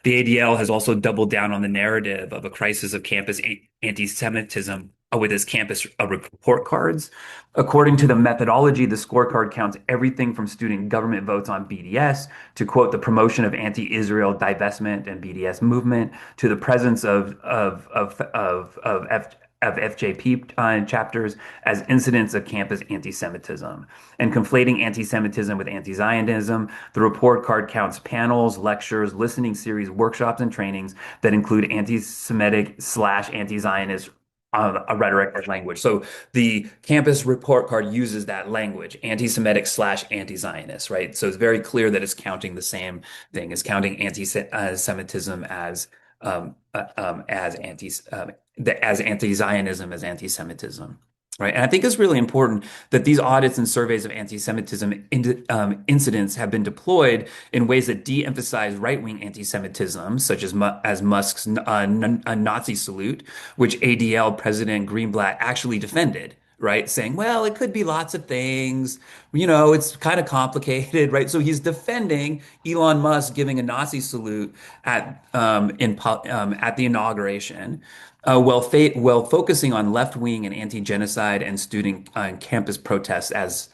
The ADL has also doubled down on the narrative of a crisis of campus anti-Semitism with its campus report cards. According to the methodology, the scorecard counts everything from student government votes on BDS to, quote, the promotion of anti-Israel divestment and BDS movement, to the presence of FJP chapters as incidents of campus anti-Semitism. And conflating anti-Semitism with anti-Zionism, the report card counts panels, lectures, listening series, workshops, and trainings that include anti-Semitic / anti-Zionist a rhetoric or language. So the campus report card uses that language, anti-Semitic / anti-Zionist, right? So it's very clear that it's counting the same thing. It's counting anti-Semitism as anti-Zionism as anti-Semitism, right? And I think it's really important that these audits and surveys of anti-Semitism incidents have been deployed in ways that de-emphasize right-wing anti-Semitism, such as Musk's Nazi salute, which ADL President Greenblatt actually defended, right? Saying, well, it could be lots of things, it's kind of complicated, right? So he's defending Elon Musk giving a Nazi salute at the inauguration, while focusing on left-wing and anti-genocide and student campus protests as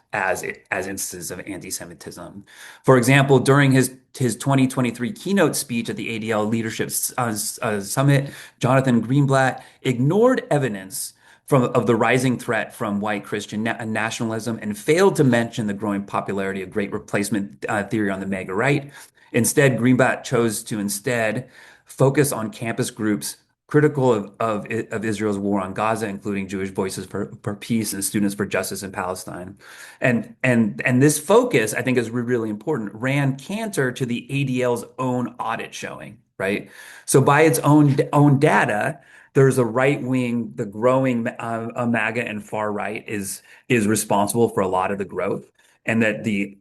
instances of anti-Semitism. For example, during his 2023 keynote speech at the ADL Leadership Summit, Jonathan Greenblatt ignored evidence of the rising threat from white Christian nationalism and failed to mention the growing popularity of Great Replacement theory on the MAGA right. Instead, Greenblatt chose to focus on campus groups critical of Israel's war on Gaza, including Jewish Voices for Peace and Students for Justice in Palestine. And this focus, I think, is really important, ran counter to the ADL's own audit showing, right? So by its own data, there's a right wing, the growing MAGA and far right is responsible for a lot of the growth. And that the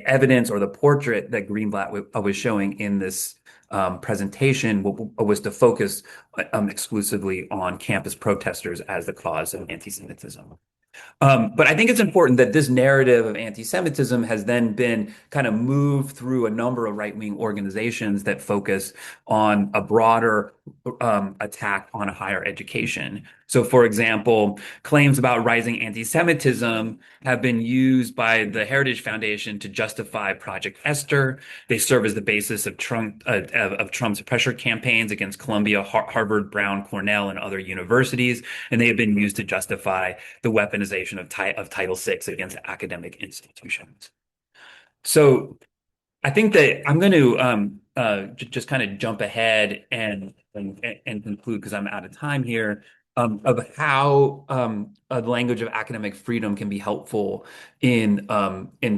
evidence or the portrait that Greenblatt was showing in this presentation was to focus exclusively on campus protesters as the cause of anti-Semitism. But I think it's important that this narrative of anti-Semitism has then been kind of moved through a number of right-wing organizations that focus on a broader attack on higher education. So, for example, claims about rising anti-Semitism have been used by the Heritage Foundation to justify Project Esther. They serve as the basis of Trump's pressure campaigns against Columbia, Harvard, Brown, Cornell, and other universities, and they have been used to justify the weaponization of Title VI against academic institutions. So, I think that I'm going to just kind of jump ahead and conclude, because I'm out of time here, of how the language of academic freedom can be helpful in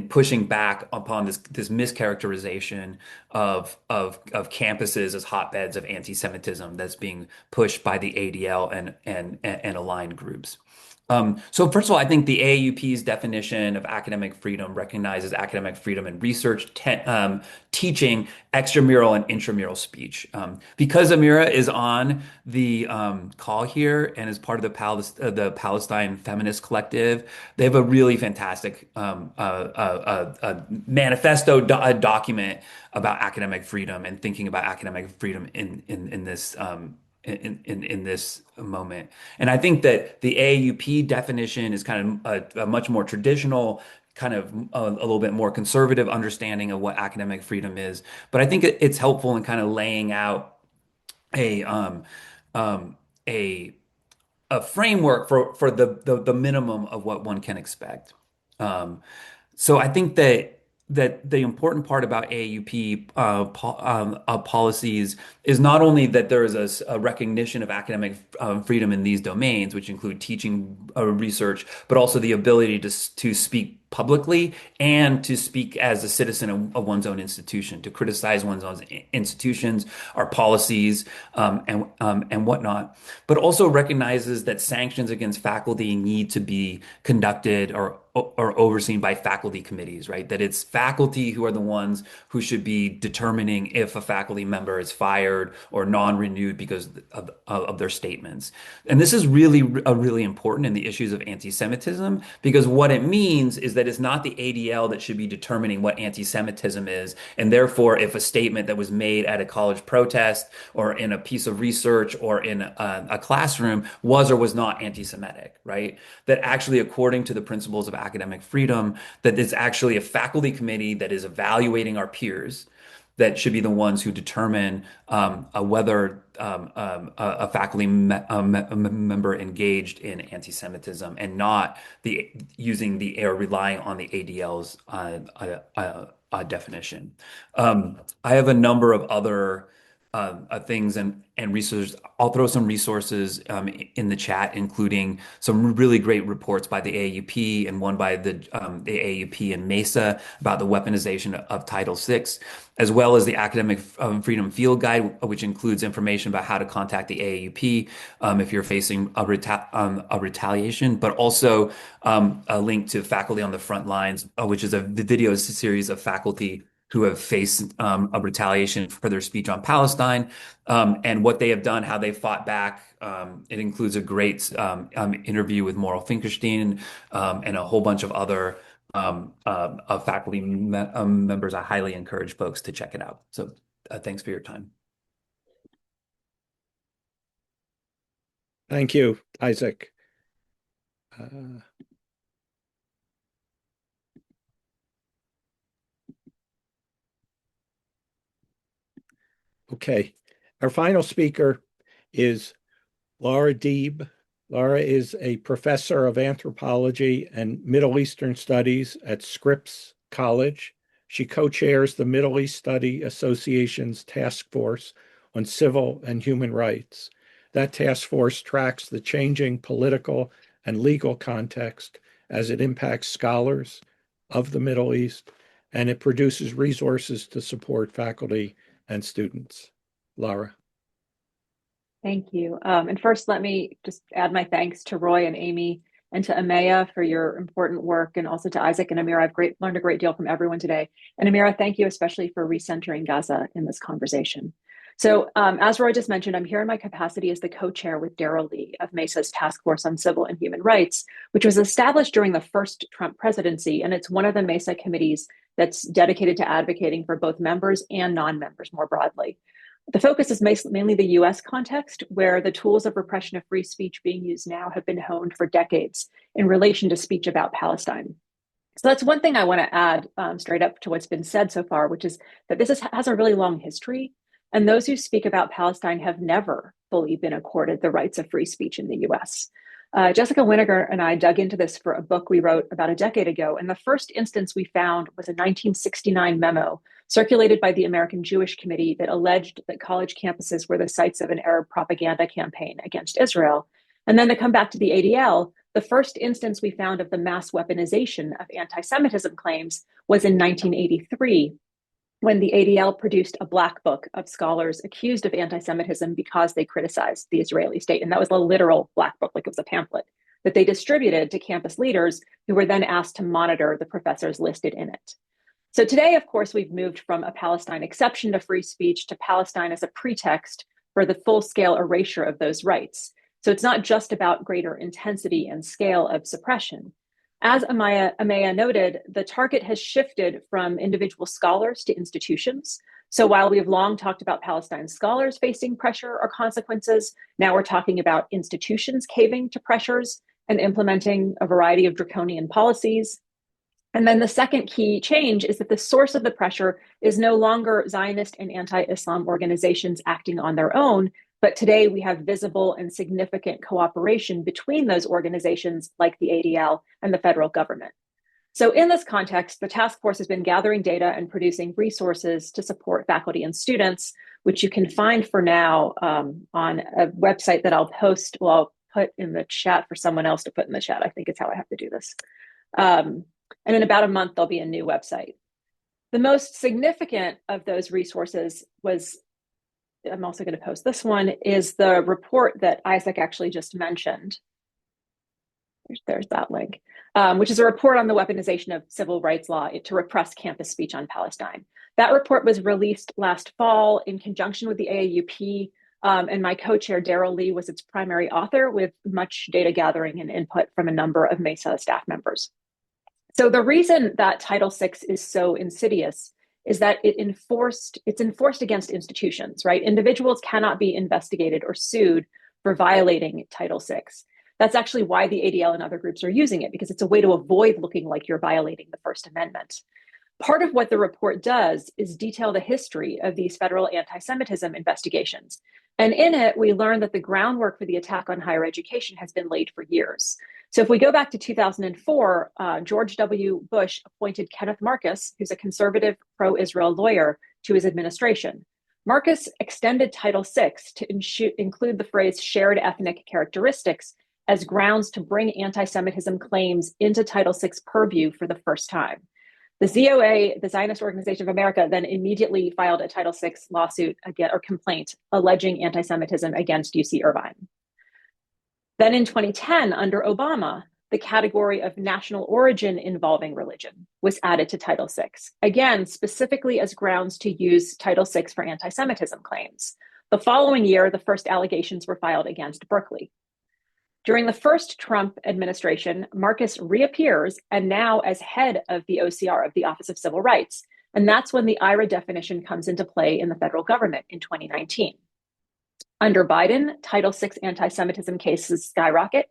pushing back upon this mischaracterization of campuses as hotbeds of anti-Semitism that's being pushed by the ADL and aligned groups. So first of all, I think the AAUP's definition of academic freedom recognizes academic freedom in research, teaching, extramural, and intramural speech. Because Amira is on the call here and is part of the Palestine Feminist Collective, they have a really fantastic manifesto document about academic freedom and thinking about academic freedom in this in this moment. And I think that the AAUP definition is kind of a much more traditional, kind of a little bit more conservative understanding of what academic freedom is. But I think it's helpful in kind of laying out a framework for the minimum of what one can expect. So I think that the important part about AAUP policies is not only that there is a recognition of academic freedom in these domains, which include teaching, research, but also the ability to speak publicly and to speak as a citizen of one's own institution, to criticize one's own institutions, our policies, and whatnot, but also recognizes that sanctions against faculty need to be conducted or overseen by faculty committees, right? That it's faculty who are the ones who should be determining if a faculty member is fired or non-renewed because of their statements. And this is really important in the issues of anti-Semitism, because what it means is that it's not the ADL that should be determining what anti-Semitism is. And therefore, if a statement that was made at a college protest or in a piece of research or in a classroom was or was not anti-Semitic, right? That actually, according to the principles of academic freedom, that it's actually a faculty committee that is evaluating our peers that should be the ones who determine whether a faculty member engaged in anti-Semitism, and not relying on the ADL's definition. I have a number of other things and research. I'll throw some resources in the chat, including some really great reports by the AAUP and one by the AAUP and MESA about the weaponization of Title VI, as well as the Academic Freedom Field Guide, which includes information about how to contact the AAUP if you're facing a retaliation, but also a link to Faculty on the Front Lines, which is a video series of faculty who have faced a retaliation for their speech on Palestine, and what they have done, how they fought back. It includes a great interview with Moral Finkelstein and a whole bunch of other faculty members. I highly encourage folks to check it out. So thanks for your time. Thank you, Isaac. Okay, our final speaker is Lara Deeb. Lara is a professor of anthropology and Middle Eastern studies at Scripps College. She co-chairs the Middle East Study Association's Task Force on Civil and Human Rights. That task force tracks the changing political and legal context as it impacts scholars of the Middle East, and it produces resources to support faculty and students. Lara. Thank you. And first, let me just add my thanks to Roy and Amy and to Emmaia for your important work, and also to Isaac and Amira. I've learned a great deal from everyone today. And Amira, thank you especially for recentering Gaza in this conversation. So as Roy just mentioned, I'm here in my capacity as the co-chair with Daryl Lee of MESA's Task Force on Civil and Human Rights, which was established during the first Trump presidency. And it's one of the MESA committees that's dedicated to advocating for both members and non-members more broadly. The focus is mainly the US context, where the tools of repression of free speech being used now have been honed for decades in relation to speech about Palestine. So that's one thing I want to add straight up to what's been said so far, which is that this has a really long history. And those who speak about Palestine have never fully been accorded the rights of free speech in the US. Jessica Winiger and I dug into this for a book we wrote about a decade ago. And the first instance we found was a 1969 memo circulated by the American Jewish Committee that alleged that college campuses were the sites of an Arab propaganda campaign against Israel. And then to come back to the ADL, the first instance we found of the mass weaponization of anti-Semitism claims was in 1983, when the ADL produced a black book of scholars accused of anti-Semitism because they criticized the Israeli state. And that was a literal black book, like it was a pamphlet that they distributed to campus leaders, who were then asked to monitor the professors listed in it. So today, of course, we've moved from a Palestine exception to free speech to Palestine as a pretext for the full-scale erasure of those rights. So it's not just about greater intensity and scale of suppression. As Emmaia noted, the target has shifted from individual scholars to institutions. So while we've long talked about Palestine scholars facing pressure or consequences, now we're talking about institutions caving to pressures and implementing a variety of draconian policies. And then the second key change is that the source of the pressure is no longer Zionist and anti-Islam organizations acting on their own, but today we have visible and significant cooperation between those organizations like the ADL and the federal government. So in this context, the task force has been gathering data and producing resources to support faculty and students, which you can find for now on a website that I'll post. Well, I'll put in the chat for someone else to put in the chat. I think it's how I have to do this. And in about a month, there'll be a new website. The most significant of those resources was, I'm also going to post this one, is the report that Isaac actually just mentioned. There's that link, which is a report on the weaponization of civil rights law to repress campus speech on Palestine. That report was released last fall in conjunction with the AAUP, and my co-chair, Daryl Lee, was its primary author with much data gathering and input from a number of MESA staff members. So the reason that Title VI is so insidious is that it's enforced against institutions, right? Individuals cannot be investigated or sued for violating Title VI. That's actually why the ADL and other groups are using it, because it's a way to avoid looking like you're violating the First Amendment. Part of what the report does is detail the history of these federal anti-Semitism investigations. And in it, we learn that the groundwork for the attack on higher education has been laid for years. So if we go back to 2004, George W. Bush appointed Kenneth Marcus, who's a conservative pro-Israel lawyer, to his administration. Marcus extended Title VI to include the phrase shared ethnic characteristics as grounds to bring anti-Semitism claims into Title VI purview for the first time. The ZOA, the Zionist Organization of America, then immediately filed a Title VI lawsuit or complaint alleging anti-Semitism against UC Irvine. Then in 2010, under Obama, the category of national origin involving religion was added to Title VI, again, specifically as grounds to use Title VI for anti-Semitism claims. The following year, the first allegations were filed against Berkeley. During the first Trump administration, Marcus reappears, and now as head of the OCR, of the Office of Civil Rights. And that's when the IRA definition comes into play in the federal government in 2019. Under Biden, Title VI anti-Semitism cases skyrocket.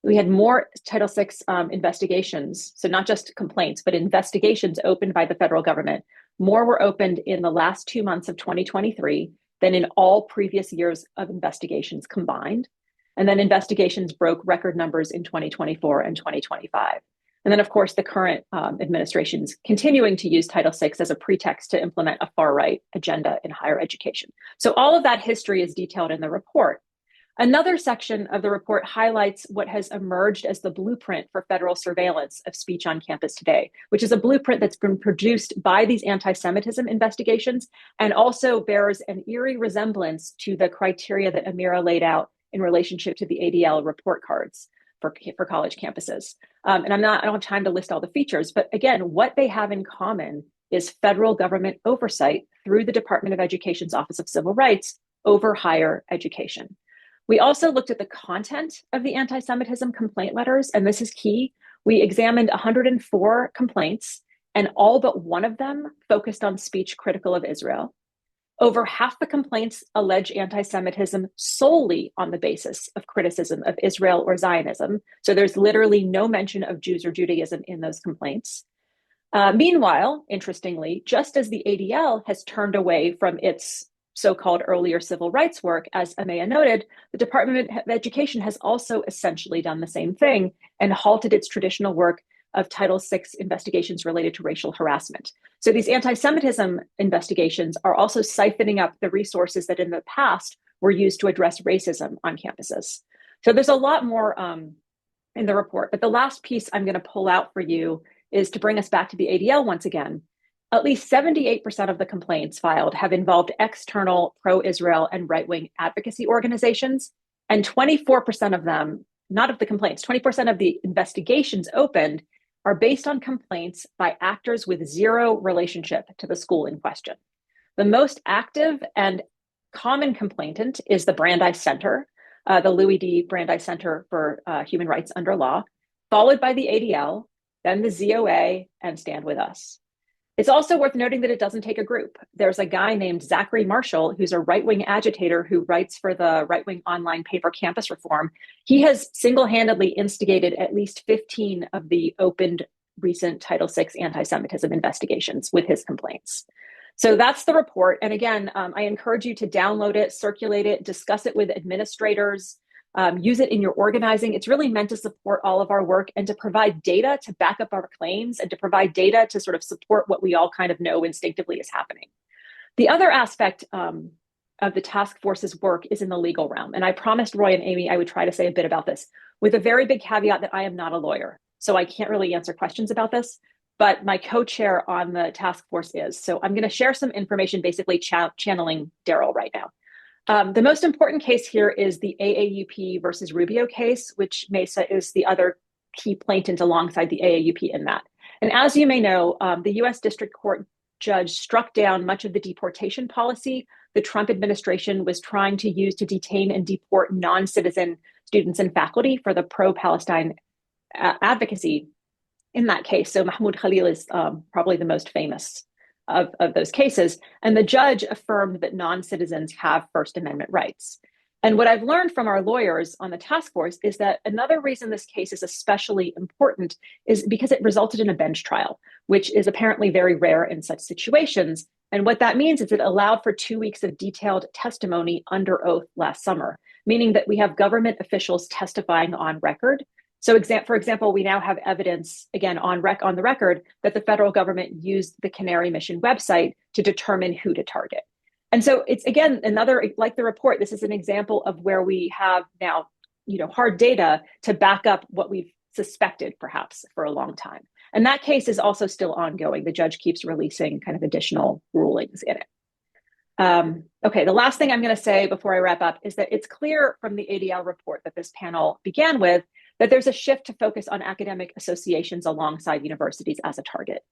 We had more Title VI investigations, so not just complaints, but investigations opened by the federal government. More were opened in the last 2 months of 2023 than in all previous years of investigations combined. And then investigations broke record numbers in 2024 and 2025. And then, of course, the current administration's continuing to use Title VI as a pretext to implement a far-right agenda in higher education. So all of that history is detailed in the report. Another section of the report highlights what has emerged as the blueprint for federal surveillance of speech on campus today, which is a blueprint that's been produced by these anti-Semitism investigations and also bears an eerie resemblance to the criteria that Amira laid out in relationship to the ADL report cards for college campuses. And I don't have time to list all the features, but again, what they have in common is federal government oversight through the Department of Education's Office of Civil Rights over higher education. We also looked at the content of the anti-Semitism complaint letters, and this is key. We examined 104 complaints, and all but one of them focused on speech critical of Israel. Over half the complaints allege anti-Semitism solely on the basis of criticism of Israel or Zionism. So there's literally no mention of Jews or Judaism in those complaints. Meanwhile, interestingly, just as the ADL has turned away from its so-called earlier civil rights work, as Emmaia noted, the Department of Education has also essentially done the same thing and halted its traditional work of Title VI investigations related to racial harassment. So these anti-Semitism investigations are also siphoning up the resources that in the past were used to address racism on campuses. So there's a lot more in the report, but the last piece I'm going to pull out for you is to bring us back to the ADL once again. At least 78% of the complaints filed have involved external pro-Israel and right-wing advocacy organizations, and 24% of them, not of the complaints, 20% of the investigations opened are based on complaints by actors with zero relationship to the school in question. The most active and common complainant is the Brandeis Center, the Louis D. Brandeis Center for Human Rights Under Law, followed by the ADL, then the ZOA, and Stand With Us. It's also worth noting that it doesn't take a group. There's a guy named Zachary Marshall, who's a right-wing agitator who writes for the right-wing online paper Campus Reform. He has single-handedly instigated at least 15 of the opened recent Title VI anti-Semitism investigations with his complaints. So that's the report. And again, I encourage you to download it, circulate it, discuss it with administrators, use it in your organizing. It's really meant to support all of our work and to provide data to back up our claims and to provide data to sort of support what we all kind of know instinctively is happening. The other aspect of the task force's work is in the legal realm. And I promised Roy and Amy I would try to say a bit about this, with a very big caveat that I am not a lawyer. So I can't really answer questions about this, but my co-chair on the task force is. So I'm going to share some information, basically channeling Daryl right now. The most important case here is the AAUP versus Rubio case, which Mesa is the other key plaintiff alongside the AAUP in that. And as you may know, the US District Court judge struck down much of the deportation policy the Trump administration was trying to use to detain and deport non-citizen students and faculty for the pro-Palestine advocacy in that case. So Mahmoud Khalil is probably the most famous of those cases. And the judge affirmed that non-citizens have First Amendment rights. And what I've learned from our lawyers on the task force is that another reason this case is especially important is because it resulted in a bench trial, which is apparently very rare in such situations. And what that means is it allowed for 2 weeks of detailed testimony under oath last summer, meaning that we have government officials testifying on record. So for example, we now have evidence, again, on the record, that the federal government used the Canary Mission website to determine who to target. And so it's, again, another, like the report, this is an example of where we have now, hard data to back up what we've suspected perhaps for a long time. And that case is also still ongoing. The judge keeps releasing kind of additional rulings in it. Okay, the last thing I'm going to say before I wrap up is that it's clear from the ADL report that this panel began with that there's a shift to focus on academic associations alongside universities as a target.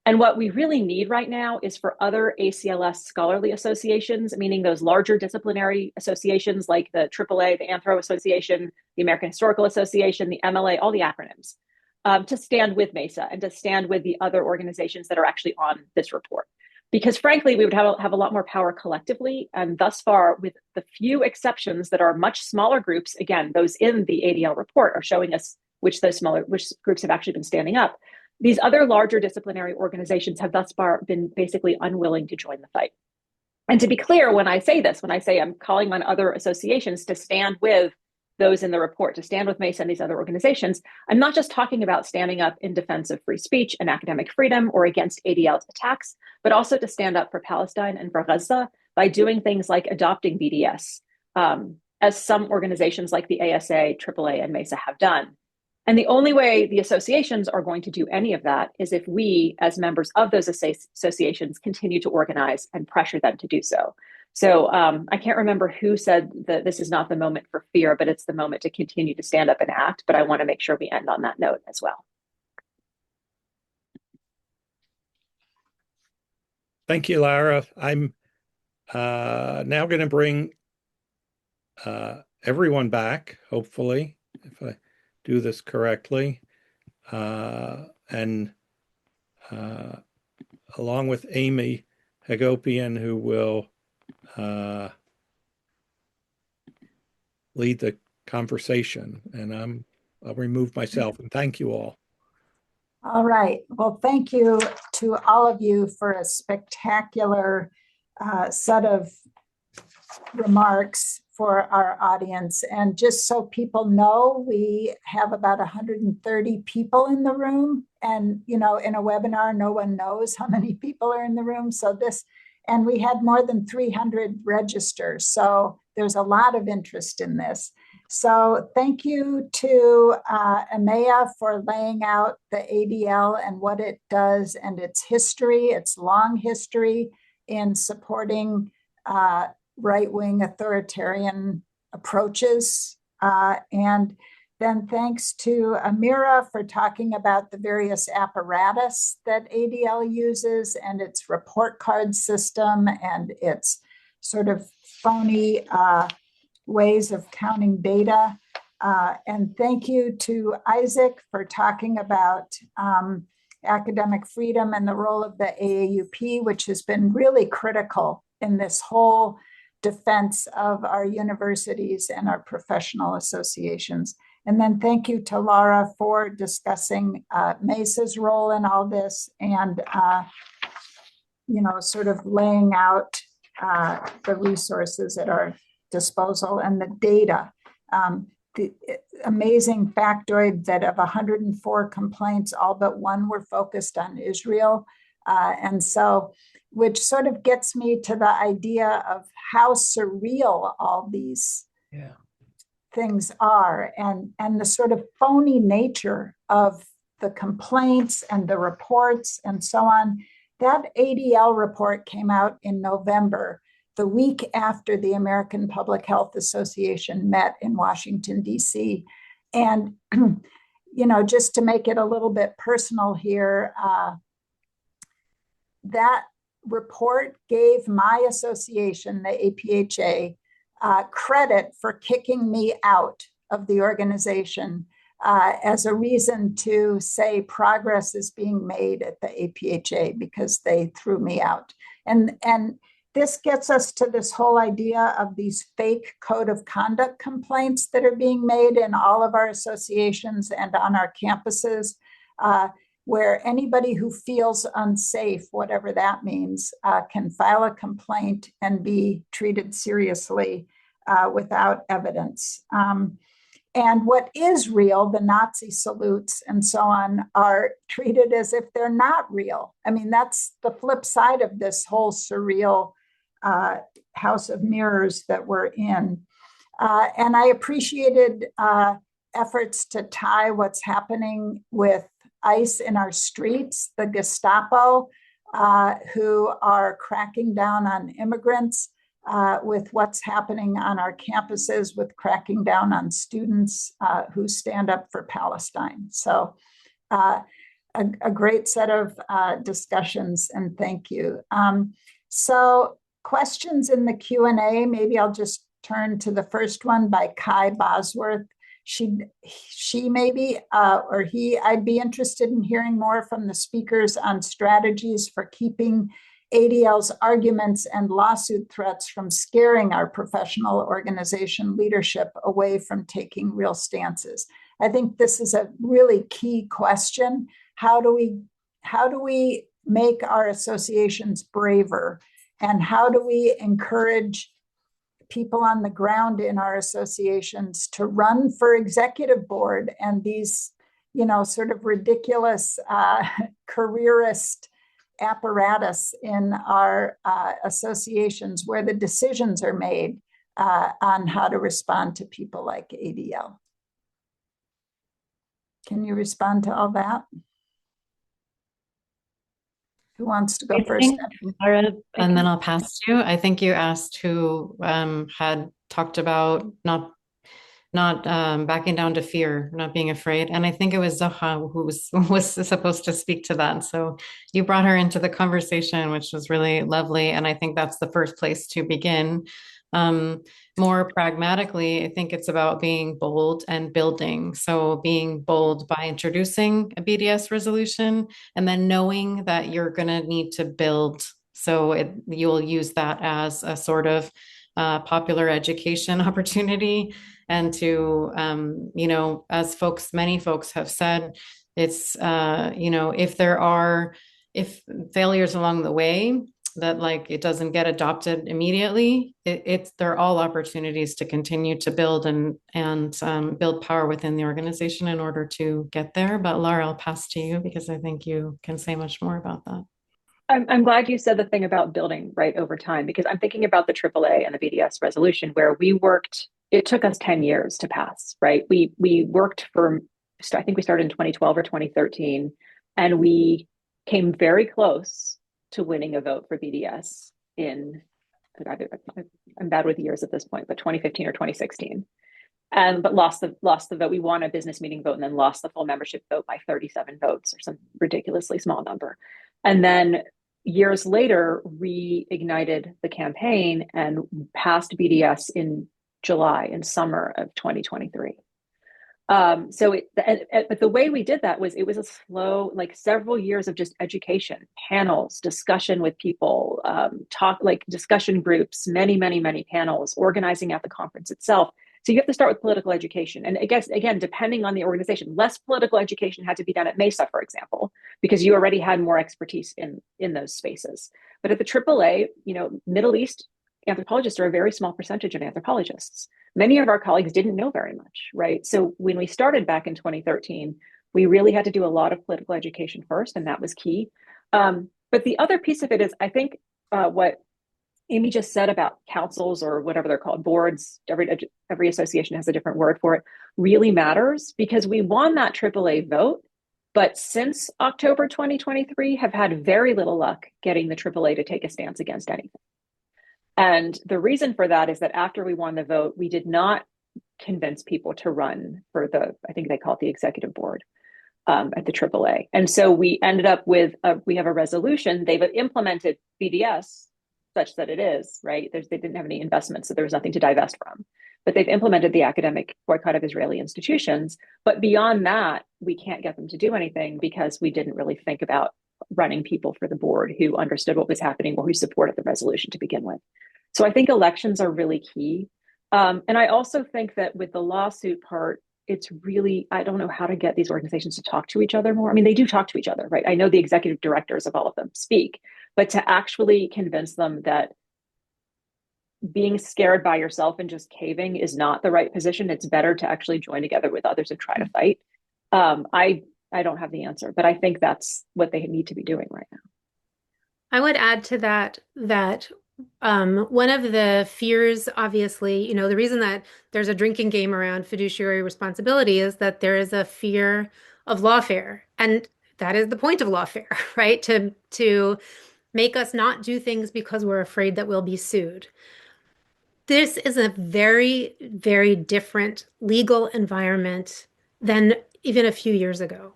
And what we really need right now is for other ACLS scholarly associations, meaning those larger disciplinary associations like the AAA, the Anthro Association, the American Historical Association, the MLA, all the acronyms, to stand with Mesa and to stand with the other organizations that are actually on this report. Because frankly, we would have a lot more power collectively. And thus far, with the few exceptions that are much smaller groups, again, those in the ADL report are showing us which groups have actually been standing up. These other larger disciplinary organizations have thus far been basically unwilling to join the fight. And to be clear, when I say this, when I say I'm calling on other associations to stand with those in the report, to stand with Mesa and these other organizations, I'm not just talking about standing up in defense of free speech and academic freedom or against ADL's attacks, but also to stand up for Palestine and for Gaza by doing things like adopting BDS, as some organizations like the ASA, AAA, and Mesa have done. And the only way the associations are going to do any of that is if we, as members of those associations, continue to organize and pressure them to do so. So I can't remember who said that this is not the moment for fear, but it's the moment to continue to stand up and act. But I want to make sure we end on that note as well. Thank you, Lara. I'm now going to bring everyone back, hopefully, if I do this correctly. And along with Amy Hagopian, who will lead the conversation. And I'll remove myself and thank you all. All right. Well, thank you to all of you for a spectacular set of remarks for our audience. And just so people know, we have about 130 people in the room. And, in a webinar, no one knows how many people are in the room. And we had more than 300 registers. So there's a lot of interest in this. So thank you to Emmaia for laying out the ADL and what it does and its history, its long history in supporting right-wing authoritarian approaches. And then thanks to Amira for talking about the various apparatus that ADL uses and its report card system and its sort of phony ways of counting data. And thank you to Isaac for talking about academic freedom and the role of the AAUP, which has been really critical in this whole defense of our universities and our professional associations. And then thank you to Lara for discussing Mesa's role in all this and, sort of laying out the resources at our disposal and the data. The amazing factoid that of 104 complaints, all but one were focused on Israel. And so, which sort of gets me to the idea of how surreal all these things are, and the sort of phony nature of the complaints and the reports and so on. That ADL report came out in November, the week after the American Public Health Association met in Washington, D.C. And, just to make it a little bit personal here, that report gave my association, the APHA, credit for kicking me out of the organization as a reason to say progress is being made at the APHA, because they threw me out. And this gets us to this whole idea of these fake code of conduct complaints that are being made in all of our associations and on our campuses, where anybody who feels unsafe, whatever that means, can file a complaint and be treated seriously without evidence. And what is real, the Nazi salutes and so on, are treated as if they're not real. I mean, that's the flip side of this whole surreal house of mirrors that we're in. And I appreciated efforts to tie what's happening with ICE in our streets, the Gestapo, who are cracking down on immigrants, with what's happening on our campuses with cracking down on students who stand up for Palestine. So a great set of discussions, and thank you. So questions in the Q&A, maybe I'll just turn to the first one by Kai Bosworth. She maybe, or he, I'd be interested in hearing more from the speakers on strategies for keeping ADL's arguments and lawsuit threats from scaring our professional organization leadership away from taking real stances. I think this is a really key question. How do we make our associations braver? And how do we encourage people on the ground in our associations to run for executive board and these, sort of ridiculous careerist apparatus in our associations where the decisions are made on how to respond to people like ADL. Can you respond to all that? Who wants to go first? Lara, and then I'll pass to you. I think you asked who had talked about not backing down to fear, not being afraid. And I think it was Zoha who was supposed to speak to that. So you brought her into the conversation, which was really lovely. And I think that's the first place to begin. More pragmatically, I think it's about being bold and building. So being bold by introducing a BDS resolution and then knowing that you're going to need to build. So you'll use that as a sort of popular education opportunity. And to, as many folks have said, it's, if failures along the way, that it doesn't get adopted immediately, they're all opportunities to continue to build and build power within the organization in order to get there. But Lara, I'll pass to you because I think you can say much more about that. I'm glad you said the thing about building right over time, because I'm thinking about the AAA and the BDS resolution where we worked. It took us 10 years to pass, right? We worked I think we started in 2012 or 2013, and we came very close to winning a vote for BDS I'm bad with years at this point, but 2015 or 2016. But lost the vote. We won a business meeting vote and then lost the full membership vote by 37 votes or some ridiculously small number. And then years later, reignited the campaign and passed BDS in summer of 2023. But the way we did that was, it was a slow, several years of just education, panels, discussion with people, discussion groups, many, many, many panels, organizing at the conference itself. So you have to start with political education. And I guess, again, depending on the organization, less political education had to be done at Mesa, for example, because you already had more expertise in those spaces. But at the AAA, Middle East anthropologists are a very small percentage of anthropologists. Many of our colleagues didn't know very much, right? So when we started back in 2013, we really had to do a lot of political education first, and that was key. And But the other piece of it is, I think, what Amy just said about councils or whatever they're called, boards, every association has a different word for it, really matters, because we won that AAA vote, but since October 2023 have had very little luck getting the AAA to take a stance against anything. And the reason for that is that after we won the vote, we did not convince people to run for I think they call it the executive board at the AAA. And so we ended up with, we have a resolution. They've implemented BDS such that it is, right? They didn't have any investment, so there was nothing to divest from. But they've implemented the academic boycott of Israeli institutions. But beyond that, we can't get them to do anything because we didn't really think about running people for the board who understood what was happening or who supported the resolution to begin with. So I think elections are really key. And I also think that with the lawsuit part, it's really, I don't know how to get these organizations to talk to each other more. I mean, they do talk to each other, right? I know the executive directors of all of them speak, but to actually convince them that being scared by yourself and just caving is not the right position. It's better to actually join together with others and try to fight. I don't have the answer, but I think that's what they need to be doing right now. I would add to that one of the fears, obviously, you know, the reason that there's a drinking game around fiduciary responsibility is that there is a fear of lawfare. And that is the point of lawfare, right? To make us not do things because we're afraid that we'll be sued. This is a very, very different legal environment than even a few years ago.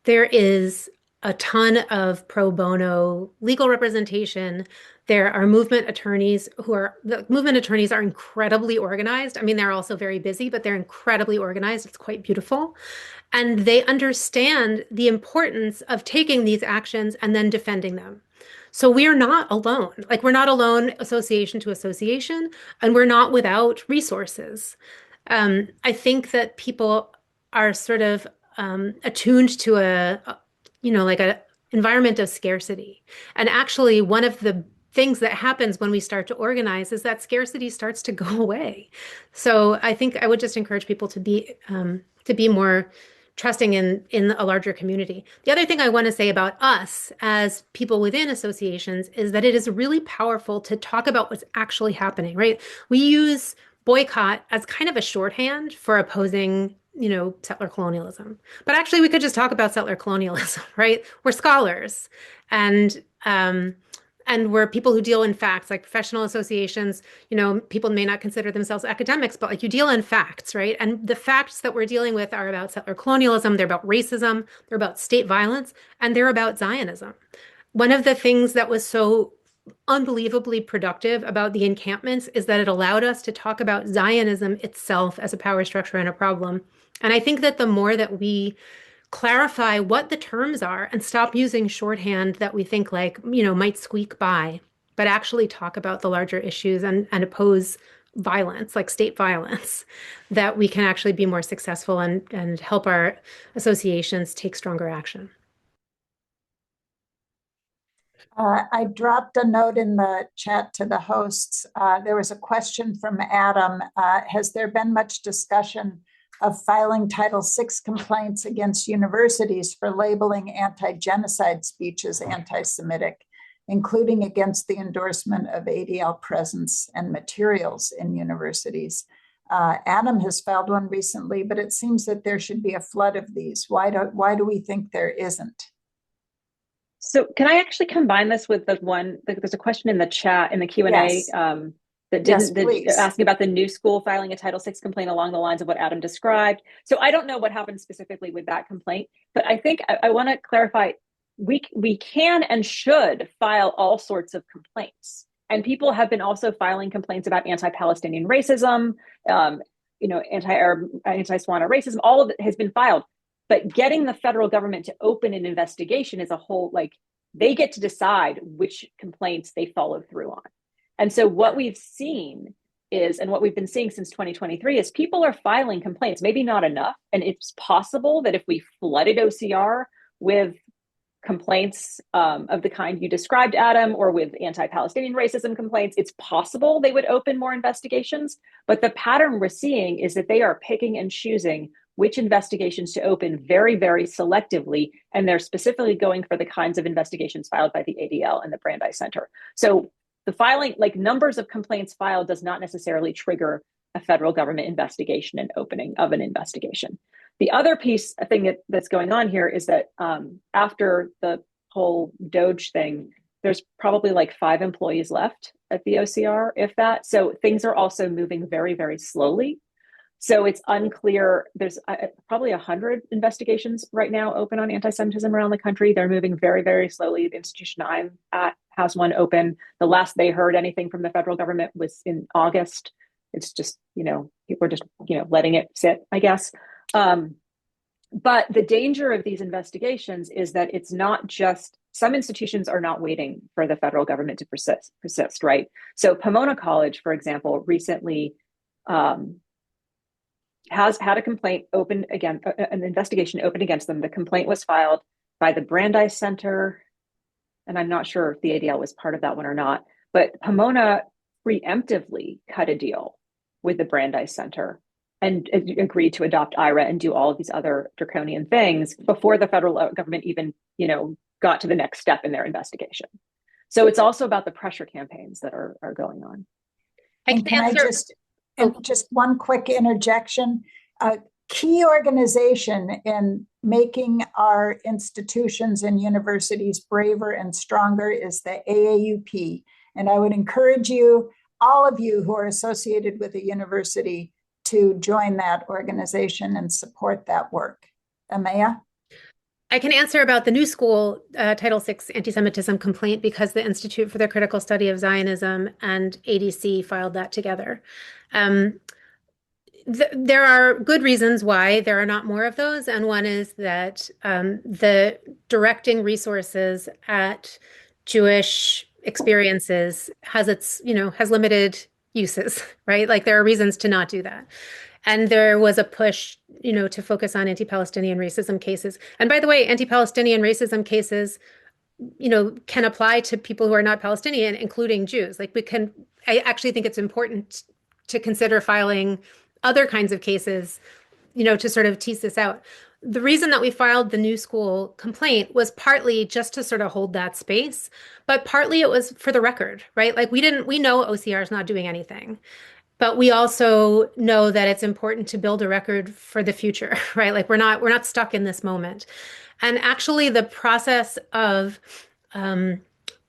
There is a ton of pro bono legal representation. There are movement attorneys the movement attorneys are incredibly organized. I mean, they're also very busy, but they're incredibly organized. It's quite beautiful. And they understand the importance of taking these actions and then defending them. So we are not alone. Like, we're not alone association to association, and we're not without resources. I think that people are sort of attuned to a environment of scarcity. And actually, one of the things that happens when we start to organize is that scarcity starts to go away. So I think I would just encourage people to be more trusting in a larger community. The other thing I want to say about us as people within associations is that it is really powerful to talk about what's actually happening, right? We use boycott as kind of a shorthand for opposing, you know, settler colonialism. But actually, we could just talk about settler colonialism, right? We're scholars, and we're people who deal in facts, like professional associations. You know, people may not consider themselves academics, but like, you deal in facts, right? And the facts that we're dealing with are about settler colonialism, they're about racism, they're about state violence, and they're about Zionism. One of the things that was so unbelievably productive about the encampments is that it allowed us to talk about Zionism itself as a power structure and a problem. And I think that the more that we clarify what the terms are and stop using shorthand that we think, like, you know, might squeak by, but actually talk about the larger issues and oppose violence, like state violence, that we can actually be more successful and help our associations take stronger action. I dropped a note in the chat to the hosts. There was a question from Adam. Has there been much discussion of filing Title VI complaints against universities for labeling anti-genocide speech as anti-Semitic, including against the endorsement of ADL presence and materials in universities? Adam has filed one recently, but it seems that there should be a flood of these. Why do we think there isn't? So can I actually combine this with the one, there's a question in the chat, in the Q&A, Yes. Asking about the new school filing a Title VI complaint along the lines of what Adam described. So I don't know what happened specifically with that complaint, but I think I want to clarify, we can and should file all sorts of complaints. And people have been also filing complaints about anti-Palestinian racism, anti-Arab, anti-Swana racism. All of it has been filed. But getting the federal government to open an investigation is a whole, like, they get to decide which complaints they follow through on. And so what we've seen is, and what we've been seeing since 2023, is people are filing complaints, maybe not enough. And it's possible that if we flooded OCR with complaints of the kind you described, Adam, or with anti-Palestinian racism complaints, it's possible they would open more investigations. But the pattern we're seeing is that they are picking and choosing which investigations to open very, very selectively. And they're specifically going for the kinds of investigations filed by the ADL and the Brandeis Center. So the filing, like numbers of complaints filed, does not necessarily trigger a federal government investigation and opening of an investigation. The other thing that's going on here is that after the whole Doge thing, there's probably like 5 employees left at the OCR, if that. So things are also moving very, very slowly. So it's unclear. There's probably 100 investigations right now open on anti-Semitism around the country. They're moving very, very slowly. The institution I'm at has one open. The last they heard anything from the federal government was in August. It's just, people are just, letting it sit, I guess. But the danger of these investigations is that it's not just, some institutions are not waiting for the federal government to persist, right? So Pomona College, for example, recently has had a complaint opened again, an investigation opened against them. The complaint was filed by the Brandeis Center, and I'm not sure if the ADL was part of that one or not, but Pomona preemptively cut a deal with the Brandeis Center and agreed to adopt IRA and do all of these other draconian things before the federal government even, got to the next step in their investigation. So it's also about the pressure campaigns that are going on. Can I just one quick interjection? A key organization in making our institutions and universities braver and stronger is the AAUP. And I would encourage you, all of you who are associated with a university, to join that organization and support that work. Emmaia? I can answer about the new school Title VI anti-Semitism complaint because the Institute for the Critical Study of Zionism and ADC filed that together. There are good reasons why there are not more of those, and one is that the directing resources at Jewish experiences has limited uses, right? Like there are reasons to not do that. And there was a push, to focus on anti-Palestinian racism cases. And by the way, anti-Palestinian racism cases, can apply to people who are not Palestinian, including Jews. I actually think it's important to consider filing other kinds of cases, to sort of tease this out. The reason that we filed the new school complaint was partly just to sort of hold that space, but partly it was for the record, right? Like we know OCR is not doing anything. But we also know that it's important to build a record for the future, right? Like we're not stuck in this moment. And actually the process of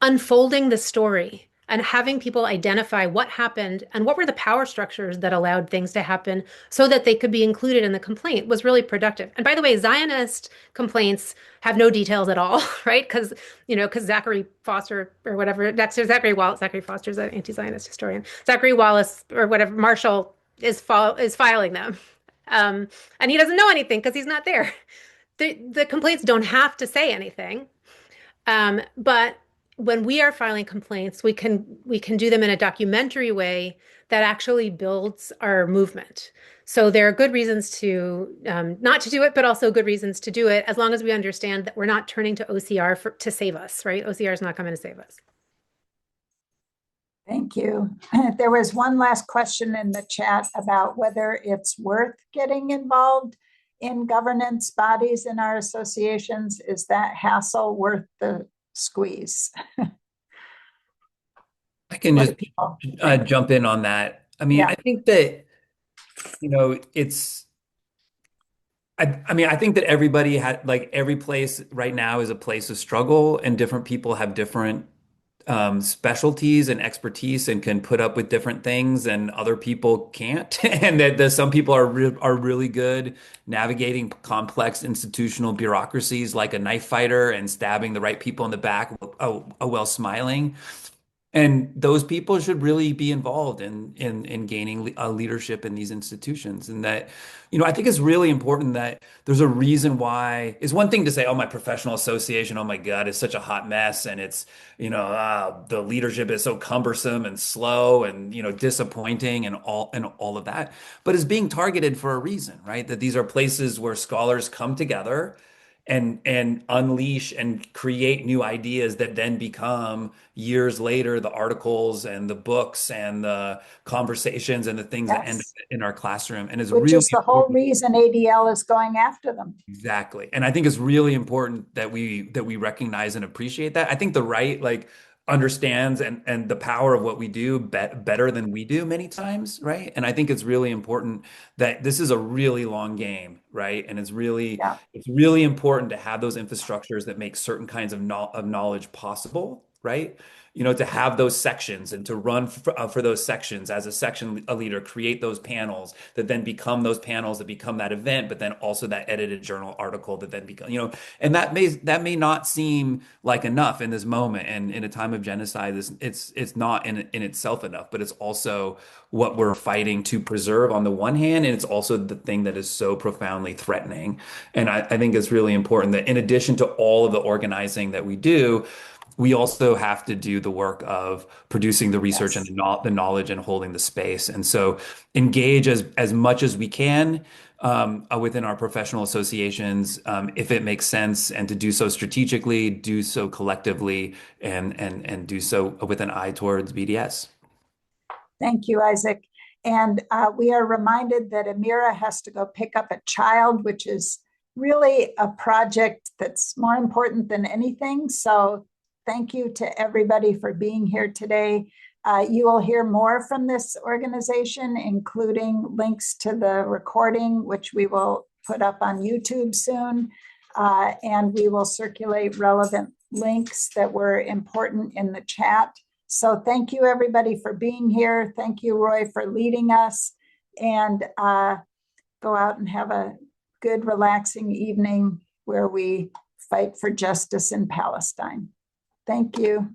unfolding the story and having people identify what happened and what were the power structures that allowed things to happen so that they could be included in the complaint was really productive. And by the way, Zionist complaints have no details at all, right? Because Zachary Foster or whatever, Zachary Foster is an anti-Zionist historian. Zachary Wallace or whatever, Marshall is filing them. And he doesn't know anything because he's not there. The complaints don't have to say anything. But when we are filing complaints, we can do them in a documentary way that actually builds our movement. So there are good reasons to not to do it, but also good reasons to do it, as long as we understand that we're not turning to OCR to save us, right? OCR is not coming to save us. Thank you. There was one last question in the chat about whether it's worth getting involved in governance bodies in our associations. Is that hassle worth the squeeze? I can just jump in on that. I mean, I think that, I think that everybody had, like, every place right now is a place of struggle, and different people have different specialties and expertise and can put up with different things, and other people can't. And that some people are really good navigating complex institutional bureaucracies like a knife fighter and stabbing the right people in the back while smiling. And those people should really be involved in gaining leadership in these institutions. And that, I think it's really important that there's a reason why. It's one thing to say, oh, my professional association, oh my God, it's such a hot mess. And it's, the leadership is so cumbersome and slow and, disappointing and all of that. But it's being targeted for a reason, right? That these are places where scholars come together and unleash and create new ideas that then become years later the articles and the books and the conversations and the things that end up Yes, in our classroom. And it's which really is the whole reason ADL is going after them. exactly. And I think it's really important that we recognize and appreciate that. I think the right like understands and the power of what we do better than we do many times, right? And I think it's really important that this is a really long game, right? And it's Yeah. really important to have those infrastructures that make certain kinds of knowledge possible, right? You know, to have those sections and to run for those sections as a leader, create those panels that then become those panels that become that event, but then also that edited journal article that then become, you know, and that may not seem like enough in this moment and in a time of genocide. It's not in itself enough, but it's also what we're fighting to preserve on the one hand, and it's also the thing that is so profoundly threatening. And I think it's really important that in addition to all of the organizing that we do, we also have to do the work of producing the research and Yes. the knowledge and holding the space. And so engage as much as we can within our professional associations, if it makes sense, and to do so strategically, do so collectively, and do so with an eye towards BDS. Thank you, Isaac. And we are reminded that Amira has to go pick up a child, which is really a project that's more important than anything. So thank you to everybody for being here today. You will hear more from this organization, including links to the recording, which we will put up on YouTube soon. And we will circulate relevant links that were important in the chat. So thank you, everybody, for being here. Thank you, Roy, for leading us. And go out and have a good, relaxing evening where we fight for justice in Palestine. Thank you.